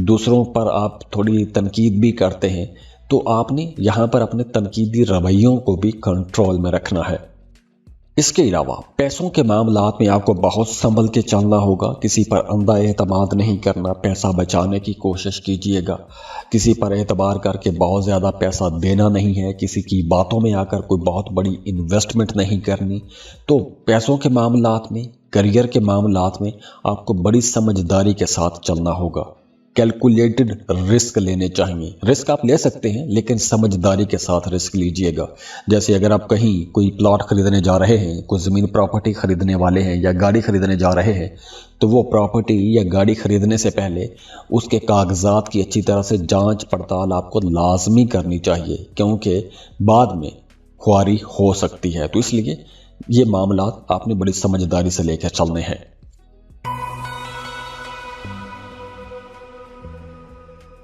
دوسروں پر آپ تھوڑی تنقید بھی کرتے ہیں، تو آپ نے یہاں پر اپنے تنقیدی رویوں کو بھی کنٹرول میں رکھنا ہے۔ اس کے علاوہ پیسوں کے معاملات میں آپ کو بہت سنبھل کے چلنا ہوگا، کسی پر اندھا اعتماد نہیں کرنا، پیسہ بچانے کی کوشش کیجیے گا، کسی پر اعتبار کر کے بہت زیادہ پیسہ دینا نہیں ہے، کسی کی باتوں میں آ کر کوئی بہت بڑی انویسٹمنٹ نہیں کرنی۔ تو پیسوں کے معاملات میں، کریئر کے معاملات میں آپ کو بڑی سمجھداری کے ساتھ چلنا ہوگا، کیلکولیٹڈ رسک لینے چاہیے۔ رسک آپ لے سکتے ہیں لیکن سمجھداری کے ساتھ رسک لیجئے گا۔ جیسے اگر آپ کہیں کوئی پلاٹ خریدنے جا رہے ہیں، کوئی زمین پراپرٹی خریدنے والے ہیں، یا گاڑی خریدنے جا رہے ہیں، تو وہ پراپرٹی یا گاڑی خریدنے سے پہلے اس کے کاغذات کی اچھی طرح سے جانچ پڑتال آپ کو لازمی کرنی چاہیے، کیونکہ بعد میں خواری ہو سکتی ہے۔ تو اس لیے یہ معاملات آپ نے بڑی سمجھداری سے لے کر چلنے ہیں۔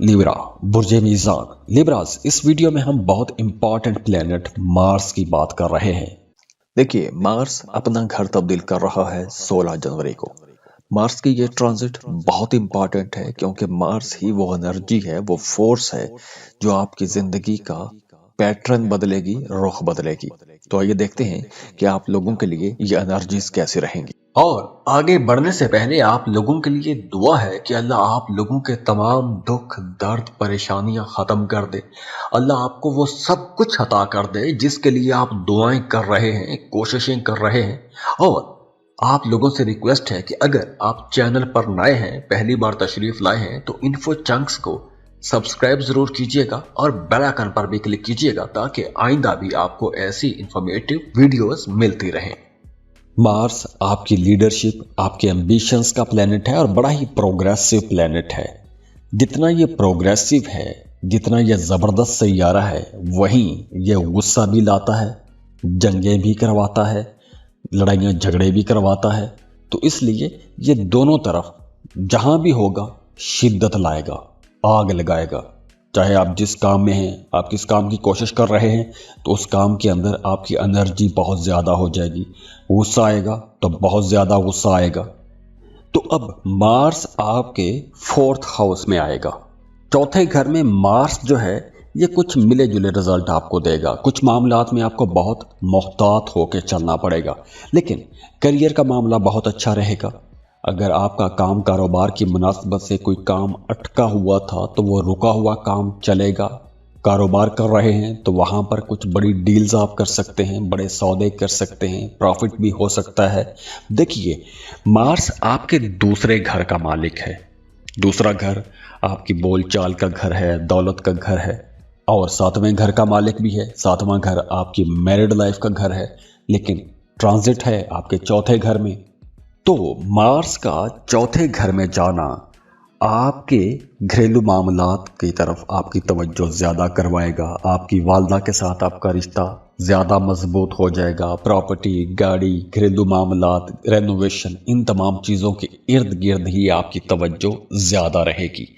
لیبرا، برج میزان۔ لیبراز، اس ویڈیو میں ہم بہت امپورٹنٹ پلینٹ مارس کی بات کر رہے ہیں۔ دیکھیے، مارس اپنا گھر تبدیل کر رہا ہے 16 جنوری کو۔ مارس کی یہ ٹرانزٹ بہت امپورٹنٹ ہے، کیونکہ مارس ہی وہ انرجی ہے، وہ فورس ہے جو آپ کی زندگی کا پیٹرن بدلے گی، رخ بدلے گی۔ تو آئیے دیکھتے ہیں کہ آپ لوگوں کے لیے یہ انرجیز کیسے رہیں گی۔ और आगे बढ़ने से पहले आप लोगों के लिए दुआ है कि अल्लाह आप लोगों के तमाम दुख दर्द परेशानियां खत्म कर दे। अल्लाह आपको वो सब कुछ अता कर दे जिसके लिए आप दुआएं कर रहे हैं, कोशिशें कर रहे हैं। और आप लोगों से रिक्वेस्ट है कि अगर आप चैनल पर नए हैं, पहली बार तशरीफ लाए हैं, तो इन्फो चंक्स को सब्सक्राइब जरूर कीजिएगा और बेल आइकन पर भी क्लिक कीजिएगा ताकि आइंदा भी आपको ऐसी इंफॉर्मेटिव वीडियोस मिलती रहें। मार्स आपकी लीडरशिप, आपके एम्बिशंस का प्लेनेट है और बड़ा ही प्रोग्रेसिव प्लेनेट है। जितना ये प्रोग्रेसिव है, जितना ये जबरदस्त सैयारा है, वहीं ये गुस्सा भी लाता है, जंगें भी करवाता है, लड़ाइयाँ झगड़े भी करवाता है। तो इसलिए ये दोनों तरफ जहां भी होगा शिद्दत लाएगा, आग लगाएगा। चाहे आप जिस काम में हैं, आप किस काम की कोशिश कर रहे हैं, तो उस काम के अंदर आपकी एनर्जी बहुत ज़्यादा हो जाएगी। गुस्सा आएगा तो बहुत ज़्यादा गुस्सा आएगा। तो अब मार्स आपके 4th हाउस में आएगा। चौथे घर में मार्स जो है ये कुछ मिले जुले रिजल्ट आपको देगा। कुछ मामलात में आपको बहुत मोहतात होकर चलना पड़ेगा, लेकिन करियर का मामला बहुत अच्छा रहेगा। अगर आपका काम कारोबार की मुनासबत से कोई काम अटका हुआ था तो वो रुका हुआ काम चलेगा। कारोबार कर रहे हैं तो वहाँ पर कुछ बड़ी डील्स आप कर सकते हैं, बड़े सौदे कर सकते हैं, प्रॉफिट भी हो सकता है। देखिए, मार्स आपके दूसरे घर का मालिक है। दूसरा घर आपकी बोलचाल का घर है, दौलत का घर है और 7वें घर का मालिक भी है। 7वां घर आपकी मैरिड लाइफ का घर है, लेकिन ट्रांजिट है आपके चौथे घर में। तो मार्स का चौथे घर में जाना आपके घरेलू मामलात की तरफ आपकी तवज्जो ज़्यादा करवाएगा। आपकी वालदा के साथ आपका रिश्ता ज़्यादा मजबूत हो जाएगा। प्रॉपर्टी, गाड़ी, घरेलू मामलात, रेनोवेशन, इन तमाम चीज़ों के इर्द गिर्द ही आपकी तवज्जो ज़्यादा रहेगी।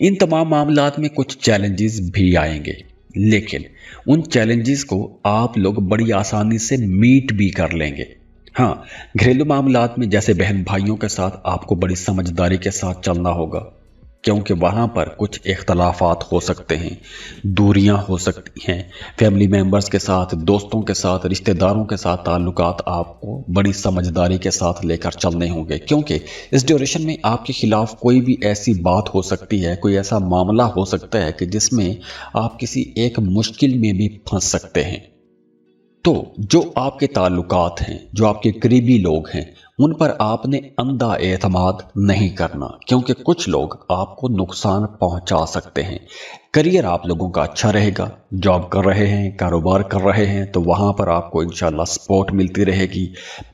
इन तमाम मामलात में कुछ चैलेंजेस भी आएंगे, लेकिन उन चैलेंजेस को आप लोग बड़ी आसानी से मीट भी कर लेंगे। हाँ, घरेलू मामलात में जैसे बहन भाइयों के साथ आपको बड़ी समझदारी के साथ चलना होगा, क्योंकि वहाँ पर कुछ इख्तलाफात हो सकते हैं, दूरियां हो सकती हैं। फैमिली मेंबर्स के साथ, दोस्तों के साथ, रिश्तेदारों के साथ ताल्लुकात आपको बड़ी समझदारी के साथ लेकर चलने होंगे, क्योंकि इस ड्यूरेशन में आपके खिलाफ कोई भी ऐसी बात हो सकती है, कोई ऐसा मामला हो सकता है कि जिसमें आप किसी एक मुश्किल में भी फंस सकते हैं। तो जो आपके ताल्लुकात हैं, जो आपके करीबी लोग हैं, उन पर आपने अंधा एतमाद नहीं करना, क्योंकि कुछ लोग आपको नुकसान पहुंचा सकते हैं। करियर आप लोगों का अच्छा रहेगा। जॉब कर रहे हैं, कारोबार कर रहे हैं, तो वहाँ पर आपको इंशाल्लाह सपोर्ट मिलती रहेगी।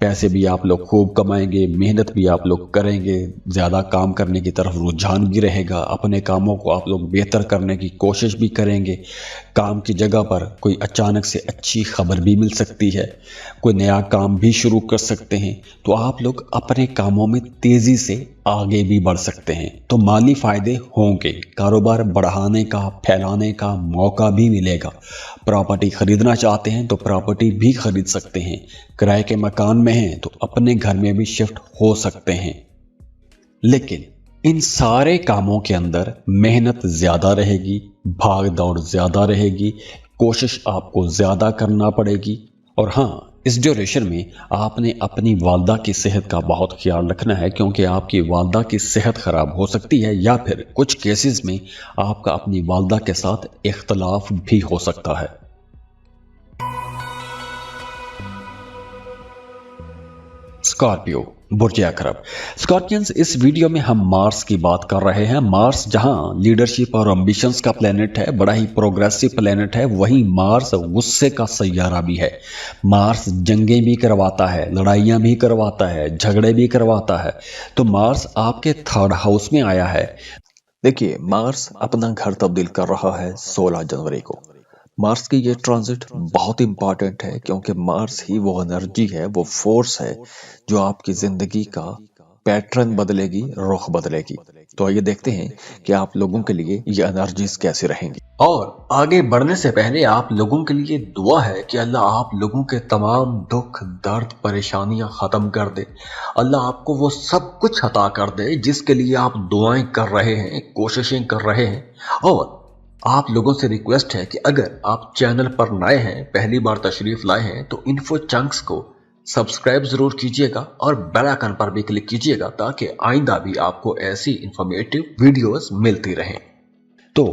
पैसे भी आप लोग खूब कमाएंगे, मेहनत भी आप लोग करेंगे, ज़्यादा काम करने की तरफ रुझान भी रहेगा। अपने कामों को आप लोग बेहतर करने की कोशिश भी करेंगे। काम की जगह पर कोई अचानक से अच्छी खबर भी मिल सकती है, कोई नया काम भी शुरू कर सकते हैं। तो आप लोग अपने कामों में तेज़ी से आगे भी बढ़ सकते हैं, तो माली फायदे होंगे। कारोबार बढ़ाने का, फैलाने का मौका भी मिलेगा। प्रॉपर्टी खरीदना चाहते हैं तो प्रॉपर्टी भी खरीद सकते हैं। किराए के मकान में हैं तो अपने घर में भी शिफ्ट हो सकते हैं। लेकिन इन सारे कामों के अंदर मेहनत ज़्यादा रहेगी, भाग दौड़ ज़्यादा रहेगी, कोशिश आपको ज़्यादा करना पड़ेगी। और हाँ, इस ड्यूरेशन में आपने अपनी वालदा की सेहत का बहुत ख्याल रखना है, क्योंकि आपकी वालदा की सेहत ख़राब हो सकती है या फिर कुछ केसेस में आपका अपनी वालदा के साथ इख्तलाफ भी हो सकता है। स्कॉर्पियो, बुर्ज अकरब। स्कॉर्पियंस, इस वीडियो में हम मार्स की बात कर रहे हैं। मार्स जहां लीडरशिप और एम्बिशंस का प्लेनेट है, बड़ा ही प्रोग्रेसिव प्लेनेट है, वहीं मार्स गुस्से का सैयारा भी है। मार्स जंगें भी करवाता है, लड़ाइयां भी करवाता है, झगड़े भी करवाता है। तो मार्स आपके 3rd हाउस में आया है। देखिए, मार्स अपना घर तब्दील कर रहा है 16 जनवरी को। मार्स की ये ट्रांजिट बहुत इंपॉर्टेंट है, क्योंकि मार्स ही वो एनर्जी है, वो फोर्स है जो आपकी जिंदगी का पैटर्न बदलेगी, रुख बदलेगी। तो आइए देखते हैं कि आप लोगों के लिए ये एनर्जीज कैसे रहेंगी। और आगे बढ़ने से पहले आप लोगों के लिए दुआ है कि अल्लाह आप लोगों के तमाम दुख दर्द परेशानियां खत्म कर दे। अल्लाह आपको वो सब कुछ अता कर दे जिसके लिए आप दुआएं कर रहे हैं, कोशिशें कर रहे हैं। और आप लोगों से रिक्वेस्ट है कि अगर आप चैनल पर नए हैं, पहली बार तशरीफ लाए हैं, तो इन्फो चंक्स को सब्सक्राइब जरूर कीजिएगा और बेल आइकन पर भी क्लिक कीजिएगा ताकि आइंदा भी आपको ऐसी इंफॉर्मेटिव वीडियोस मिलती रहें। तो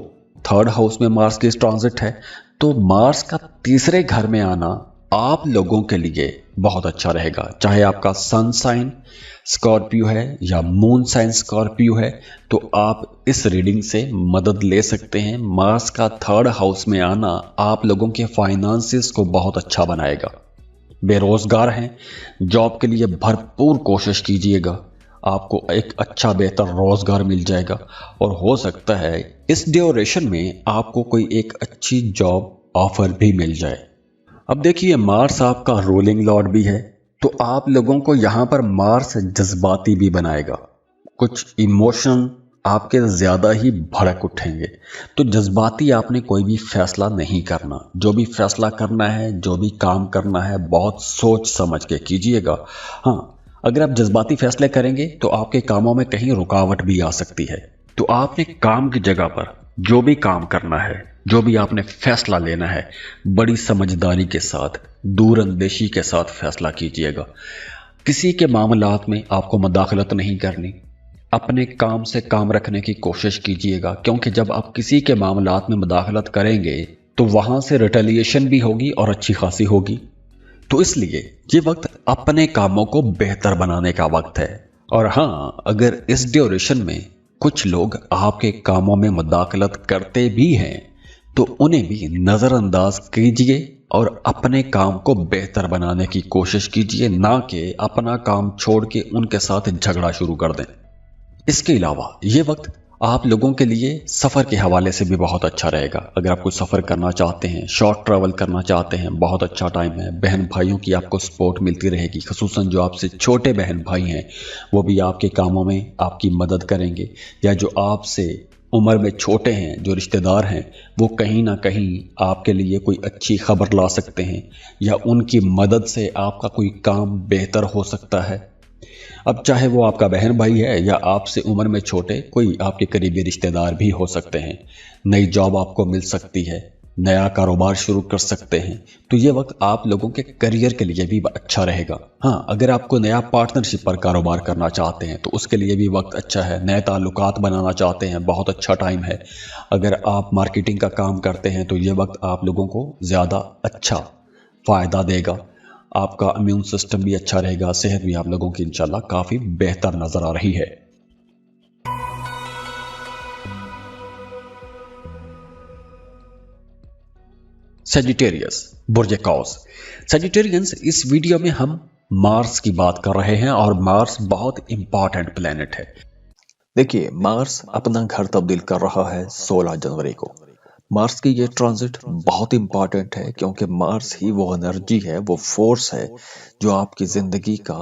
थर्ड हाउस में मार्स की ट्रांजिट है, तो मार्स का तीसरे घर में आना आप लोगों के लिए बहुत अच्छा रहेगा। चाहे आपका सन साइन स्कॉर्पियो है या मून साइन स्कॉर्पियो है, तो आप इस रीडिंग से मदद ले सकते हैं। मार्स का थर्ड हाउस में आना आप लोगों के फाइनेंसिस को बहुत अच्छा बनाएगा। बेरोजगार हैं, जॉब के लिए भरपूर कोशिश कीजिएगा, आपको एक अच्छा बेहतर रोजगार मिल जाएगा और हो सकता है इस ड्यूरेशन में आपको कोई एक अच्छी जॉब ऑफर भी मिल जाए। अब देखिए, मार्स आपका रूलिंग लॉर्ड भी है, तो आप लोगों को यहाँ पर मार्स जज्बाती भी बनाएगा। कुछ इमोशन आपके ज़्यादा ही भड़क उठेंगे, तो जज्बाती आपने कोई भी फैसला नहीं करना। जो भी फैसला करना है, जो भी काम करना है, बहुत सोच समझ के कीजिएगा। हाँ, अगर आप जज्बाती फैसले करेंगे तो आपके कामों में कहीं रुकावट भी आ सकती है। तो आपने काम की जगह पर जो भी काम करना है, जो भी आपने फैसला लेना है, बड़ी समझदारी के साथ, दूरअंदेशी के साथ फैसला कीजिएगा। किसी के मामलात में आपको मुदाखलत नहीं करनी, अपने काम से काम रखने की कोशिश कीजिएगा, क्योंकि जब आप किसी के मामलात में मुदाखलत करेंगे तो वहां से रिटेलिएशन भी होगी और अच्छी खासी होगी। तो इसलिए ये वक्त अपने कामों को बेहतर बनाने का वक्त है। और हाँ, अगर इस ड्यूरेशन में कुछ लोग आपके कामों में मुदाखलत करते भी हैं तो उन्हें भी नज़रअंदाज कीजिए और अपने काम को बेहतर बनाने की कोशिश कीजिए, ना कि अपना काम छोड़ के उनके साथ झगड़ा शुरू कर दें। इसके अलावा ये वक्त आप लोगों के लिए सफ़र के हवाले से भी बहुत अच्छा रहेगा। अगर आप कोई सफ़र करना चाहते हैं, शॉर्ट ट्रैवल करना चाहते हैं, बहुत अच्छा टाइम है। बहन भाइयों की आपको सपोर्ट मिलती रहेगी, खसूसन जो आपसे छोटे बहन भाई हैं वो भी आपके कामों में आपकी मदद करेंगे, या जो आपसे उम्र में छोटे हैं, जो रिश्तेदार हैं, वो कहीं ना कहीं आपके लिए कोई अच्छी खबर ला सकते हैं, या उनकी मदद से आपका कोई काम बेहतर हो सकता है। अब चाहे वो आपका बहन भाई है या आपसे उम्र में छोटे कोई आपके करीबी रिश्तेदार भी हो सकते हैं। नई जॉब आपको मिल सकती है, नया कारोबार शुरू कर सकते हैं। तो ये वक्त आप लोगों के करियर के लिए भी अच्छा रहेगा। हाँ, अगर आपको नया पार्टनरशिप पर कारोबार करना चाहते हैं तो उसके लिए भी वक्त अच्छा है। नए ताल्लुकात बनाना चाहते हैं, बहुत अच्छा टाइम है। अगर आप मार्केटिंग का काम करते हैं तो ये वक्त आप लोगों को ज़्यादा अच्छा फ़ायदा देगा। आपका इम्यून सिस्टम भी अच्छा रहेगा, सेहत भी आप लोगों की इंशाल्लाह काफ़ी बेहतर नज़र आ रही है। सेजिटेरियस, बुर्ज कौस। सेजिटेरियंस, इस वीडियो में हम मार्स की बात कर रहे हैं और मार्स बहुत इंपॉर्टेंट प्लेनेट है। देखिए, मार्स अपना घर तब्दील कर रहा है 16 जनवरी को। मार्स की ये ट्रांजिट बहुत इंपॉर्टेंट है, क्योंकि मार्स ही वो एनर्जी है, वो फोर्स है जो आपकी जिंदगी का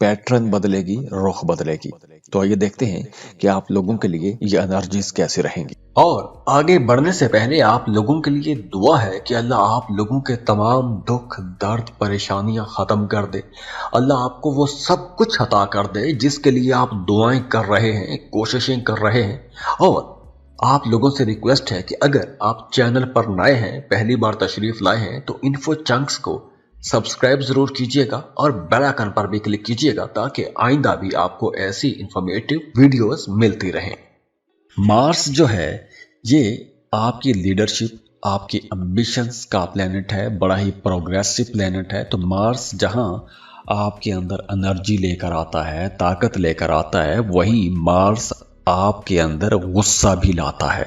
पैटर्न बदलेगी, रुख बदलेगी। तो आइए देखते हैं कि आप लोगों के लिए ये एनर्जीज कैसे रहेंगी। और आगे बढ़ने से पहले आप लोगों के लिए दुआ है कि अल्लाह आप लोगों के तमाम दुख दर्द परेशानियां खत्म कर दे। अल्लाह आपको वो सब कुछ अता कर दे जिसके लिए आप दुआएं कर रहे हैं, कोशिशें कर रहे हैं। और आप लोगों से रिक्वेस्ट है कि अगर आप चैनल पर नए हैं, पहली बार तशरीफ लाए हैं, तो इन्फो चंक्स को सब्सक्राइब जरूर कीजिएगा और बेल आइकन पर भी क्लिक कीजिएगा ताकि आइंदा भी आपको ऐसी इंफॉर्मेटिव वीडियोस मिलती रहें। मार्स जो है ये आपकी लीडरशिप, आपकी एम्बिशंस का प्लेनेट है, बड़ा ही प्रोग्रेसिव प्लेनेट है। तो मार्स जहां आपके अंदर एनर्जी लेकर आता है, ताकत लेकर आता है, वहीं मार्स आपके अंदर गुस्सा भी लाता है,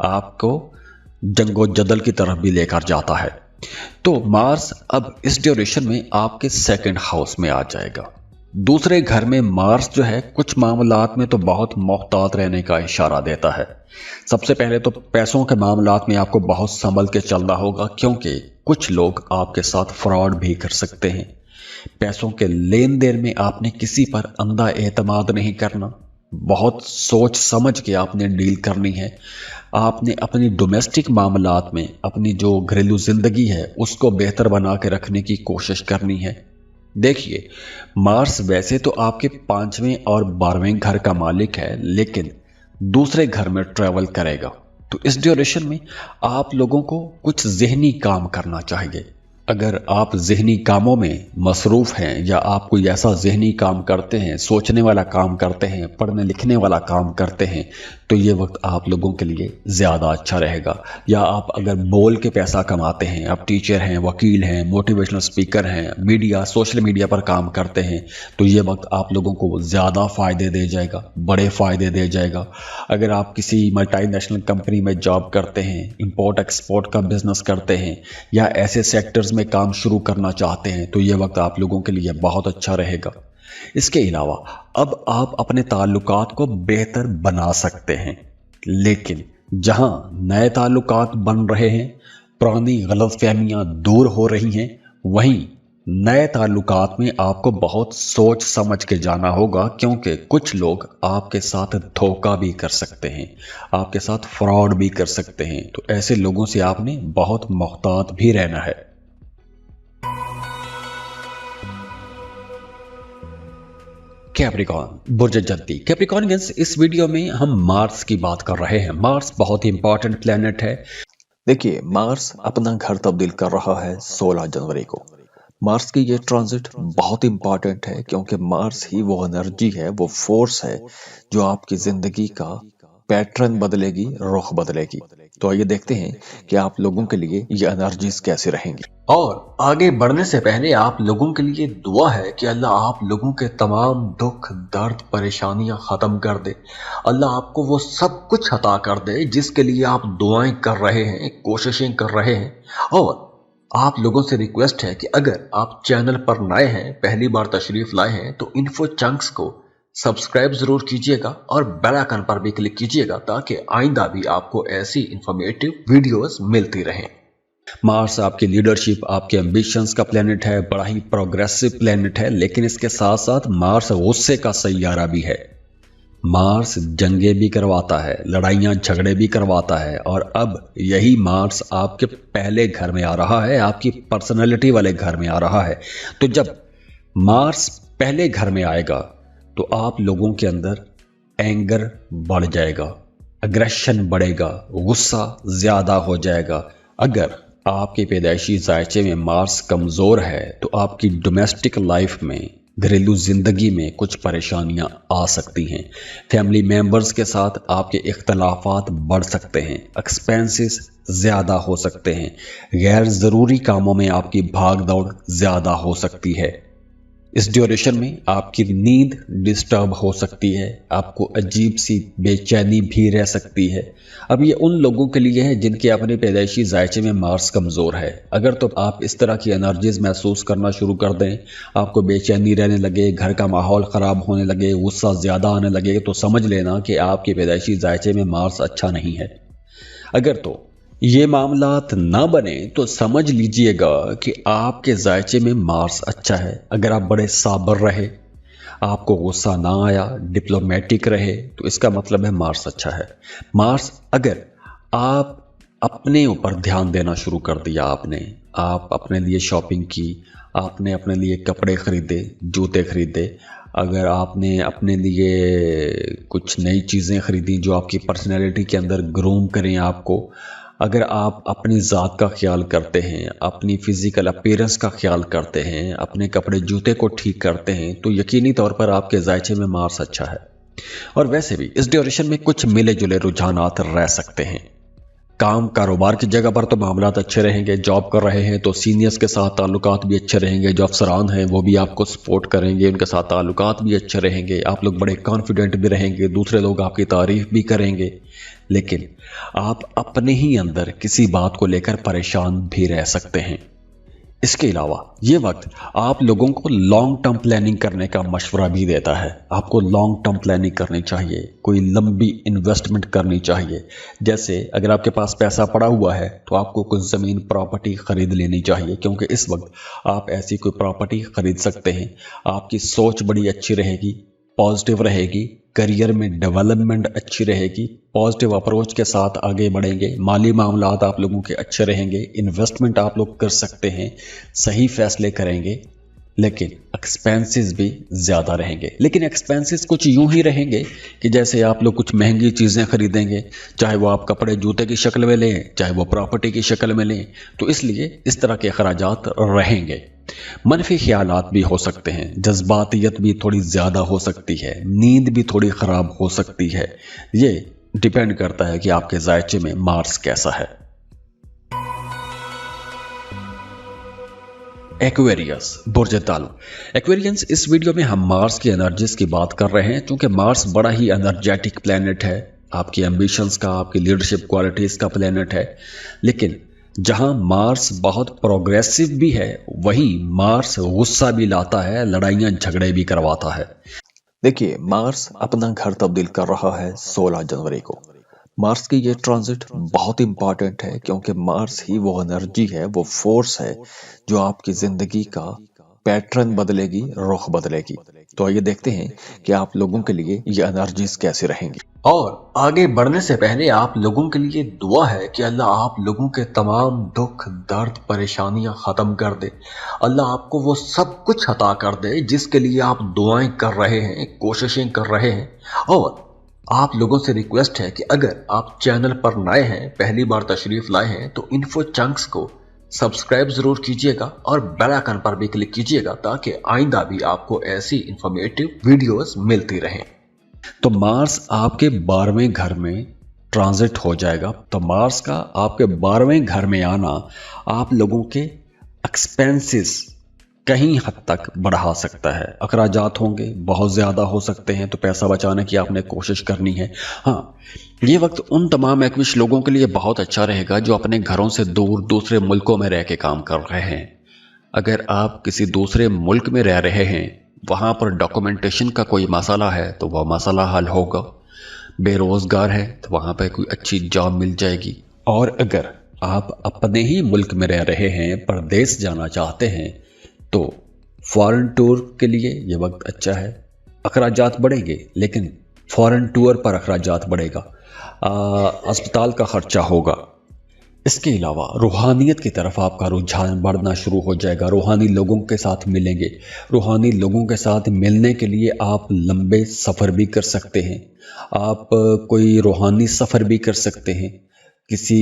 आपको जंगो जदल की तरफ भी लेकर जाता है। तो मार्स अब इस ड्यूरेशन में आपके सेकंड हाउस में आ जाएगा। दूसरे घर में मार्स जो है कुछ मामलात में तो बहुत मोहतात रहने का इशारा देता है। सबसे पहले तो पैसों के मामलात में आपको बहुत संभल के चलना होगा, क्योंकि कुछ लोग आपके साथ फ्रॉड भी कर सकते हैं। पैसों के लेन देन में आपने किसी पर अंधा एतमाद नहीं करना, बहुत सोच समझ के आपने डील करनी है। आपने अपनी डोमेस्टिक मामलात में अपनी जो घरेलू जिंदगी है उसको बेहतर बना के रखने की कोशिश करनी है। देखिए, मार्स वैसे तो आपके 5वें और 12वें घर का मालिक है, लेकिन दूसरे घर में ट्रैवल करेगा। तो इस ड्यूरेशन में आप लोगों को कुछ ज़हनी काम करना चाहिए। अगर आप ज़हनी कामों में मसरूफ़ हैं या आप कोई ऐसा ज़हनी काम करते हैं, सोचने वाला काम करते हैं, पढ़ने लिखने वाला काम करते हैं, तो ये वक्त आप लोगों के लिए ज़्यादा अच्छा रहेगा। या आप अगर बोल के पैसा कमाते हैं, आप टीचर हैं, वकील हैं, मोटिवेशनल स्पीकर हैं, मीडिया सोशल मीडिया पर काम करते हैं, तो ये वक्त आप लोगों को ज़्यादा फ़ायदे दे जाएगा, बड़े फ़ायदे दे जाएगा। अगर आप किसी मल्टीनेशनल कंपनी में जॉब करते हैं, इंपोर्ट एक्सपोर्ट का बिजनेस करते हैं या ऐसे सेक्टर्स में काम शुरू करना चाहते हैं, तो ये वक्त आप लोगों के लिए बहुत अच्छा रहेगा। इसके अलावा अब आप अपने ताल्लुकात को बेहतर बना सकते हैं, लेकिन जहां नए ताल्लुकात बन रहे हैं, पुरानी गलतफहमियां दूर हो रही हैं, वहीं नए ताल्लुकात में आपको बहुत सोच समझ के जाना होगा, क्योंकि कुछ लोग आपके साथ धोखा भी कर सकते हैं, आपके साथ फ्रॉड भी कर सकते हैं। तो ऐसे लोगों से आपने बहुत मुहतात भी रहना है। कैप्रिकॉर्न बुर्ज जद्दी। कैप्रिकॉर्नियंस, इस वीडियो में हम मार्स की बात कर रहे हैं। मार्स बहुत ही इंपॉर्टेंट प्लेनेट है। देखिए, मार्स अपना घर तब्दील कर रहा है 16 जनवरी को। मार्स की ये ट्रांजिट बहुत इंपॉर्टेंट है, क्योंकि मार्स ही वो एनर्जी है, वो फोर्स है जो आपकी जिंदगी का पैटर्न बदलेगी, रुख बदलेगी। तो आइए देखते हैं कि आप लोगों के लिए ये एनर्जीज कैसे रहेंगी। और आगे बढ़ने से पहले आप लोगों के लिए दुआ है कि अल्लाह आप लोगों के तमाम दुख, दर्द, परेशानियां खत्म कर दे। अल्लाह आपको वो सब कुछ अता कर दे जिसके लिए आप दुआएं कर रहे हैं, कोशिशें कर रहे हैं। और आप लोगों से रिक्वेस्ट है कि अगर आप चैनल पर नए हैं, पहली बार तशरीफ लाए हैं, तो इन्फो चंक्स को सब्सक्राइब जरूर कीजिएगा और बेल आइकन पर भी क्लिक कीजिएगा, ताकि आइंदा भी आपको ऐसी इंफॉर्मेटिव वीडियोस मिलती रहें। मार्स आपकी लीडरशिप, आपके एम्बिशंस का प्लेनेट है, बड़ा ही प्रोग्रेसिव प्लेनेट है, लेकिन इसके साथ साथ मार्स गुस्से का सैयारा भी है। मार्स जंगें भी करवाता है, लड़ाइयाँ झगड़े भी करवाता है, और अब यही मार्स आपके पहले घर में आ रहा है, आपकी पर्सनैलिटी वाले घर में आ रहा है। तो जब मार्स पहले घर में आएगा तो आप लोगों के अंदर एंगर बढ़ जाएगा, अग्रेशन बढ़ेगा, गुस्सा ज़्यादा हो जाएगा। अगर आपके पैदाइशी जायचे में मार्स कमज़ोर है तो आपकी डोमेस्टिक लाइफ में, घरेलू ज़िंदगी में कुछ परेशानियां आ सकती हैं। फैमिली मेंबर्स के साथ आपके इख्तलाफात बढ़ सकते हैं, एक्सपेंसेस ज़्यादा हो सकते हैं, गैर ज़रूरी कामों में आपकी भाग दौड़ ज़्यादा हो सकती है। इस ड्यूरेशन में आपकी नींद डिस्टर्ब हो सकती है, आपको अजीब सी बेचैनी भी रह सकती है। अब ये उन लोगों के लिए है जिनके अपने पैदाइशी जायचे में मार्स कमज़ोर है। अगर तो आप इस तरह की एनर्जीज महसूस करना शुरू कर दें, आपको बेचैनी रहने लगे, घर का माहौल ख़राब होने लगे, गुस्सा ज़्यादा आने लगे, तो समझ लेना कि आपके पैदाइशी जायचे में मार्स अच्छा नहीं है। अगर तो ये मामलात ना बने तो समझ लीजिएगा कि आपके जायचे में मार्स अच्छा है। अगर आप बड़े साबर रहे, आपको गुस्सा ना आया, डिप्लोमेटिक रहे, तो इसका मतलब है मार्स अच्छा है। मार्स, अगर आप अपने ऊपर ध्यान देना शुरू कर दिया, आप अपने लिए शॉपिंग की, आपने अपने लिए कपड़े खरीदे, जूते खरीदे, अगर आपने अपने लिए कुछ नई चीज़ें खरीदी जो आपकी पर्सनैलिटी के अंदर ग्रूम करें आपको, अगर आप अपनी ज़ात का ख्याल करते हैं, अपनी फ़िज़िकल अपीयरेंस का ख्याल करते हैं, अपने कपड़े जूते को ठीक करते हैं, तो यकीनी तौर पर आपके जायचे में मार्स अच्छा है। और वैसे भी इस ड्यूरेशन में कुछ मिले जुले रुझानात रह सकते हैं। काम कारोबार की जगह पर तो मामलात अच्छे रहेंगे। जॉब कर रहे हैं तो सीनियर्स के साथ ताल्लुकात भी अच्छे रहेंगे, जो अफसरान हैं वो भी आपको सपोर्ट करेंगे, उनके साथ ताल्लुकात भी अच्छे रहेंगे, आप लोग बड़े कॉन्फिडेंट भी रहेंगे, दूसरे लोग आपकी तारीफ भी करेंगे। लेकिन आप अपने ही अंदर किसी बात को लेकर परेशान भी रह सकते हैं। इसके अलावा ये वक्त आप लोगों को लॉन्ग टर्म प्लानिंग करने का मशवरा भी देता है। आपको लॉन्ग टर्म प्लानिंग करनी चाहिए, कोई लंबी इन्वेस्टमेंट करनी चाहिए। जैसे अगर आपके पास पैसा पड़ा हुआ है तो आपको कुछ ज़मीन प्रॉपर्टी ख़रीद लेनी चाहिए, क्योंकि इस वक्त आप ऐसी कोई प्रॉपर्टी ख़रीद सकते हैं। आपकी सोच बड़ी अच्छी रहेगी, पॉजिटिव रहेगी, करियर में डेवलपमेंट अच्छी रहेगी, पॉजिटिव अप्रोच के साथ आगे बढ़ेंगे, माली मामलात आप लोगों के अच्छे रहेंगे, इन्वेस्टमेंट आप लोग कर सकते हैं, सही फैसले करेंगे। लेकिन एक्सपेंसेस भी ज़्यादा रहेंगे। लेकिन एक्सपेंसेस कुछ यूं ही रहेंगे कि जैसे आप लोग कुछ महंगी चीज़ें खरीदेंगे, चाहे वो आप कपड़े जूते की शक्ल में लें, चाहे वो प्रॉपर्टी की शक्ल में लें, तो इसलिए इस तरह के अखराजात रहेंगे। मनफी ख्यालात भी हो सकते हैं, जज्बातियत भी थोड़ी ज़्यादा हो सकती है, नींद भी थोड़ी ख़राब हो सकती है। ये डिपेंड करता है कि आपके जायचे में मार्स कैसा है। एक्वेरियस, बुर्ज तालु। एक्वेरियंस, इस वीडियो में हम मार्स की एनर्जीज की बात कर रहे हैं, क्योंकि मार्स बड़ा ही एनर्जेटिक प्लेनेट है, आपकी एम्बिशंस का, आपकी लीडरशिप क्वालिटीज का प्लेनेट है। लेकिन जहां मार्स बहुत प्रोग्रेसिव भी है, वहीं मार्स गुस्सा भी लाता है, लड़ाइयां झगड़े भी करवाता है। देखिए, मार्स अपना घर तब्दील कर रहा है 16 जनवरी को। मार्स की ये ट्रांजिट बहुत इंपॉर्टेंट है, क्योंकि मार्स ही वो एनर्जी है, वो फोर्स है जो आपकी जिंदगी का पैटर्न बदलेगी, रुख बदलेगी। तो आइए देखते हैं कि आप लोगों के लिए ये एनर्जीज कैसे रहेंगी। और आगे बढ़ने से पहले आप लोगों के लिए दुआ है कि अल्लाह आप लोगों के तमाम दुख, दर्द, परेशानियां खत्म कर दे। अल्लाह आपको वो सब कुछ अता कर दे जिसके लिए आप दुआएं कर रहे हैं, कोशिशें कर रहे हैं। और आप लोगों से रिक्वेस्ट है कि अगर आप चैनल पर नए हैं, पहली बार तशरीफ लाए हैं, तो इन्फो चंक्स को सब्सक्राइब जरूर कीजिएगा और बेल आइकन पर भी क्लिक कीजिएगा, ताकि आइंदा भी आपको ऐसी इंफॉर्मेटिव वीडियोस मिलती रहें। तो मार्स आपके 12वें घर में ट्रांजिट हो जाएगा। तो मार्स का आपके 12वें घर में आना आप लोगों के एक्सपेंसेस कहीं हद तक बढ़ा सकता है। अखराजात होंगे, बहुत ज़्यादा हो सकते हैं, तो पैसा बचाने की आपने कोशिश करनी है। हाँ, ये वक्त उन तमाम एक्विश लोगों के लिए बहुत अच्छा रहेगा जो अपने घरों से दूर दूसरे मुल्कों में रह के काम कर रहे हैं। अगर आप किसी दूसरे मुल्क में रह रहे हैं, वहाँ पर डॉक्यूमेंटेशन का कोई मसला है, तो वह मसला हल होगा। बेरोज़गार है तो वहाँ पर कोई अच्छी जॉब मिल जाएगी। और अगर आप अपने ही मुल्क में रह रहे हैं, परदेश जाना चाहते हैं, तो फॉरेन टूर के लिए ये वक्त अच्छा है। अखराजात बढ़ेंगे, लेकिन फॉरेन टूर पर अखराजात बढ़ेगा, अस्पताल का खर्चा होगा। इसके अलावा रूहानियत की तरफ आपका रुझान बढ़ना शुरू हो जाएगा। रूहानी लोगों के साथ मिलेंगे। रूहानी लोगों के साथ मिलने के लिए आप लंबे सफ़र भी कर सकते हैं। आप कोई रूहानी सफ़र भी कर सकते हैं। किसी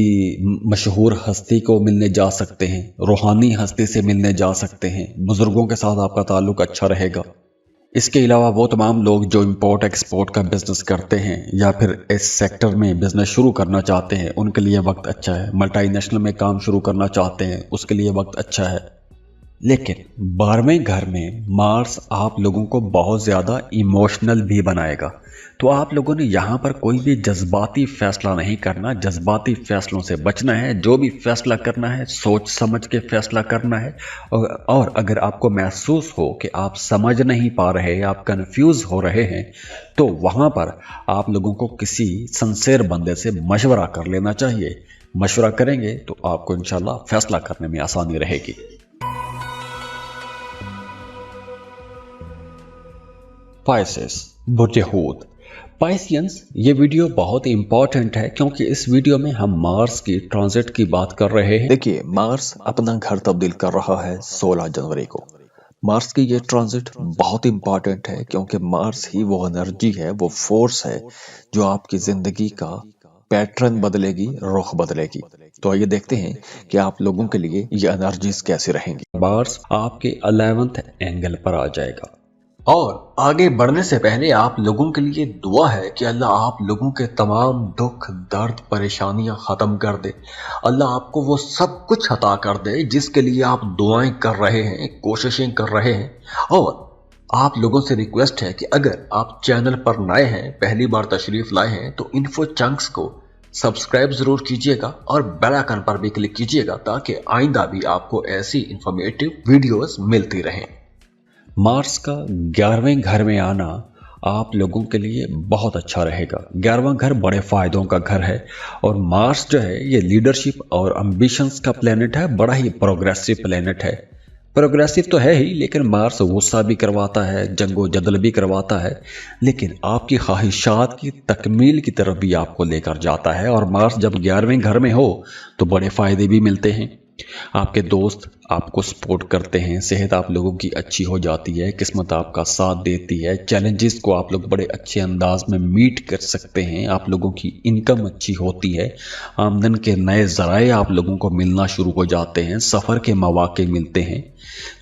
मशहूर हस्ती को मिलने जा सकते हैं, रूहानी हस्ती से मिलने जा सकते हैं। बुजुर्गों के साथ आपका ताल्लुक अच्छा रहेगा। इसके अलावा वो तमाम लोग जो इंपोर्ट एक्सपोर्ट का बिजनेस करते हैं या फिर इस सेक्टर में बिजनेस शुरू करना चाहते हैं, उनके लिए वक्त अच्छा है। मल्टीनेशनल में काम शुरू करना चाहते हैं, उसके लिए वक्त अच्छा है। लेकिन 12वें घर में मार्स आप लोगों को बहुत ज़्यादा इमोशनल भी बनाएगा। तो आप लोगों ने यहाँ पर कोई भी जज्बाती फैसला नहीं करना, जज्बाती फैसलों से बचना है। जो भी फैसला करना है सोच समझ के फैसला करना है। और अगर आपको महसूस हो कि आप समझ नहीं पा रहे, आप कंफ्यूज हो रहे हैं, तो वहाँ पर आप लोगों को किसी सिंसियर बंदे से मशवरा कर लेना चाहिए। मशवरा करेंगे तो आपको इंशाल्लाह फैसला करने में आसानी रहेगी। पाइसेस, बुर्ज हूत। पाइसियंस, ये वीडियो बहुत इंपॉर्टेंट है, क्योंकि इस वीडियो में हम मार्स की ट्रांजिट की बात कर रहे हैं। देखिए, मार्स अपना घर तब्दील कर रहा है 16 जनवरी को। मार्स की ये ट्रांजिट बहुत इंपॉर्टेंट है, क्योंकि मार्स ही वो एनर्जी है, वो फोर्स है जो आपकी जिंदगी का पैटर्न बदलेगी, रुख बदलेगी। तो आइए देखते हैं कि आप लोगों के लिए ये एनर्जीज कैसे रहेंगी। मार्स आपके 11वें एंगल पर आ जाएगा। और आगे बढ़ने से पहले आप लोगों के लिए दुआ है कि अल्लाह आप लोगों के तमाम दुख, दर्द, परेशानियां खत्म कर दे। अल्लाह आपको वो सब कुछ अता कर दे जिसके लिए आप दुआएं कर रहे हैं, कोशिशें कर रहे हैं। और आप लोगों से रिक्वेस्ट है कि अगर आप चैनल पर नए हैं, पहली बार तशरीफ लाए हैं, तो इन्फो चंक्स को सब्सक्राइब जरूर कीजिएगा और बेल आइकन पर भी क्लिक कीजिएगा, ताकि आइंदा भी आपको ऐसी इंफॉर्मेटिव वीडियोस मिलती रहें। मार्स का 11वें घर में आना आप लोगों के लिए बहुत अच्छा रहेगा। 11वां घर बड़े फायदों का घर है। और मार्स जो है ये लीडरशिप और एम्बिशंस का प्लेनेट है, बड़ा ही प्रोग्रेसिव प्लेनेट है। प्रोग्रेसिव तो है ही, लेकिन मार्स गुस्सा भी करवाता है, जंगो जदल भी करवाता है, लेकिन आपकी ख्वाहिशात की तकमील की तरफ भी आपको लेकर जाता है। और मार्स जब 11वें घर में हो तो बड़े फायदे भी मिलते हैं। आपके दोस्त आपको सपोर्ट करते हैं, सेहत आप लोगों की अच्छी हो जाती है, किस्मत आपका साथ देती है, चैलेंजेस को आप लोग बड़े अच्छे अंदाज में मीट कर सकते हैं, आप लोगों की इनकम अच्छी होती है, आमदन के नए ज़राए आप लोगों को मिलना शुरू हो जाते हैं, सफ़र के मौके मिलते हैं,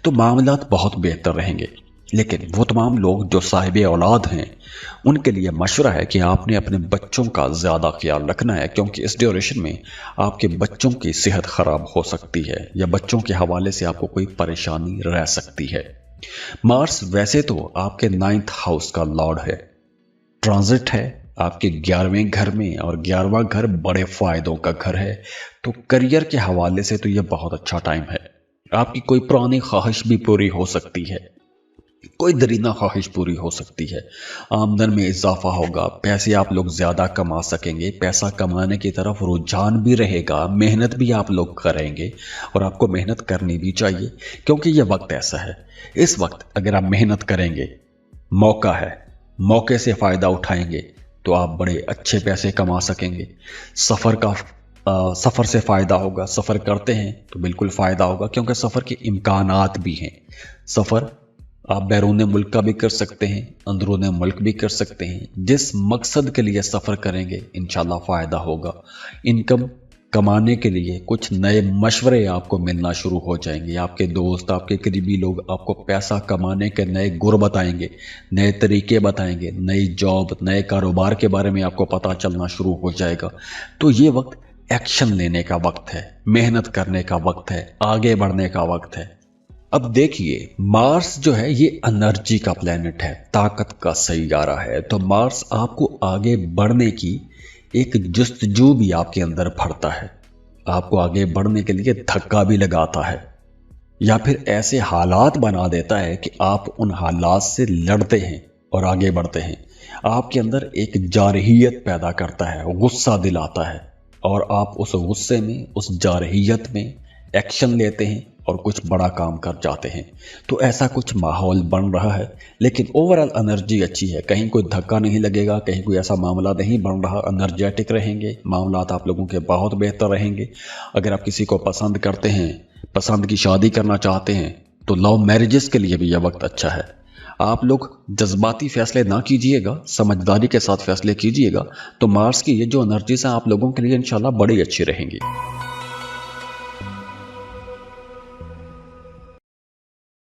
तो मामलात बहुत बेहतर रहेंगे। लेकिन वो तमाम लोग जो साहिब औलाद हैं, उनके लिए मशवरा है कि आपने अपने बच्चों का ज़्यादा ख्याल रखना है, क्योंकि इस ड्यूरेशन में आपके बच्चों की सेहत ख़राब हो सकती है या बच्चों के हवाले से आपको कोई परेशानी रह सकती है। मार्स वैसे तो आपके 9th हाउस का लॉर्ड है, ट्रांजिट है आपके 11वें घर में, और 11वां घर बड़े फ़ायदों का घर है। तो करियर के हवाले से तो यह बहुत अच्छा टाइम है। आपकी कोई पुरानी ख्वाहिश भी पूरी हो सकती है, कोई दरीना ख्वाहिश पूरी हो सकती है, आमदन में इजाफा होगा, पैसे आप लोग ज़्यादा कमा सकेंगे, पैसा कमाने की तरफ रुझान भी रहेगा, मेहनत भी आप लोग करेंगे और आपको मेहनत करनी भी चाहिए, क्योंकि यह वक्त ऐसा है। इस वक्त अगर आप मेहनत करेंगे, मौका है, मौके से फ़ायदा उठाएंगे तो आप बड़े अच्छे पैसे कमा सकेंगे। सफ़र से फ़ायदा होगा, सफ़र करते हैं तो बिल्कुल फ़ायदा होगा, क्योंकि सफ़र के इम्कानात भी हैं। सफ़र आप बैरून मुल्क का भी कर सकते हैं, अंदरून मुल्क भी कर सकते हैं। जिस मकसद के लिए सफ़र करेंगे इंशाल्लाह फ़ायदा होगा। इनकम कमाने के लिए कुछ नए मशवरे आपको मिलना शुरू हो जाएंगे। आपके दोस्त, आपके करीबी लोग आपको पैसा कमाने के नए गुर बताएंगे, नए तरीके बताएंगे, नई जॉब, नए कारोबार के बारे में आपको पता चलना शुरू हो जाएगा। तो ये वक्त एक्शन लेने का वक्त है, मेहनत करने का वक्त है, आगे बढ़ने का वक्त है। अब देखिए, मार्स जो है ये एनर्जी का प्लेनेट है, ताकत का सैयारा है। तो मार्स आपको आगे बढ़ने की एक जुस्तजू भी आपके अंदर भरता है, आपको आगे बढ़ने के लिए धक्का भी लगाता है, या फिर ऐसे हालात बना देता है कि आप उन हालात से लड़ते हैं और आगे बढ़ते हैं। आपके अंदर एक जारहियत पैदा करता है, गुस्सा दिलाता है, और आप उस गुस्से में, उस जारहियत में एक्शन लेते हैं और कुछ बड़ा काम कर जाते हैं। तो ऐसा कुछ माहौल बन रहा है, लेकिन ओवरऑल एनर्जी अच्छी है, कहीं कोई धक्का नहीं लगेगा, कहीं कोई ऐसा मामला नहीं बन रहा। एनर्जेटिक रहेंगे, मामलात आप लोगों के बहुत बेहतर रहेंगे। अगर आप किसी को पसंद करते हैं, पसंद की शादी करना चाहते हैं, तो लव मैरिजेस के लिए भी यह वक्त अच्छा है। आप लोग जज्बाती फैसले ना कीजिएगा, समझदारी के साथ फैसले कीजिएगा, तो मार्स की ये जो एनर्जीज हैं आप लोगों के लिए इंशाल्लाह बड़ी अच्छी रहेंगी।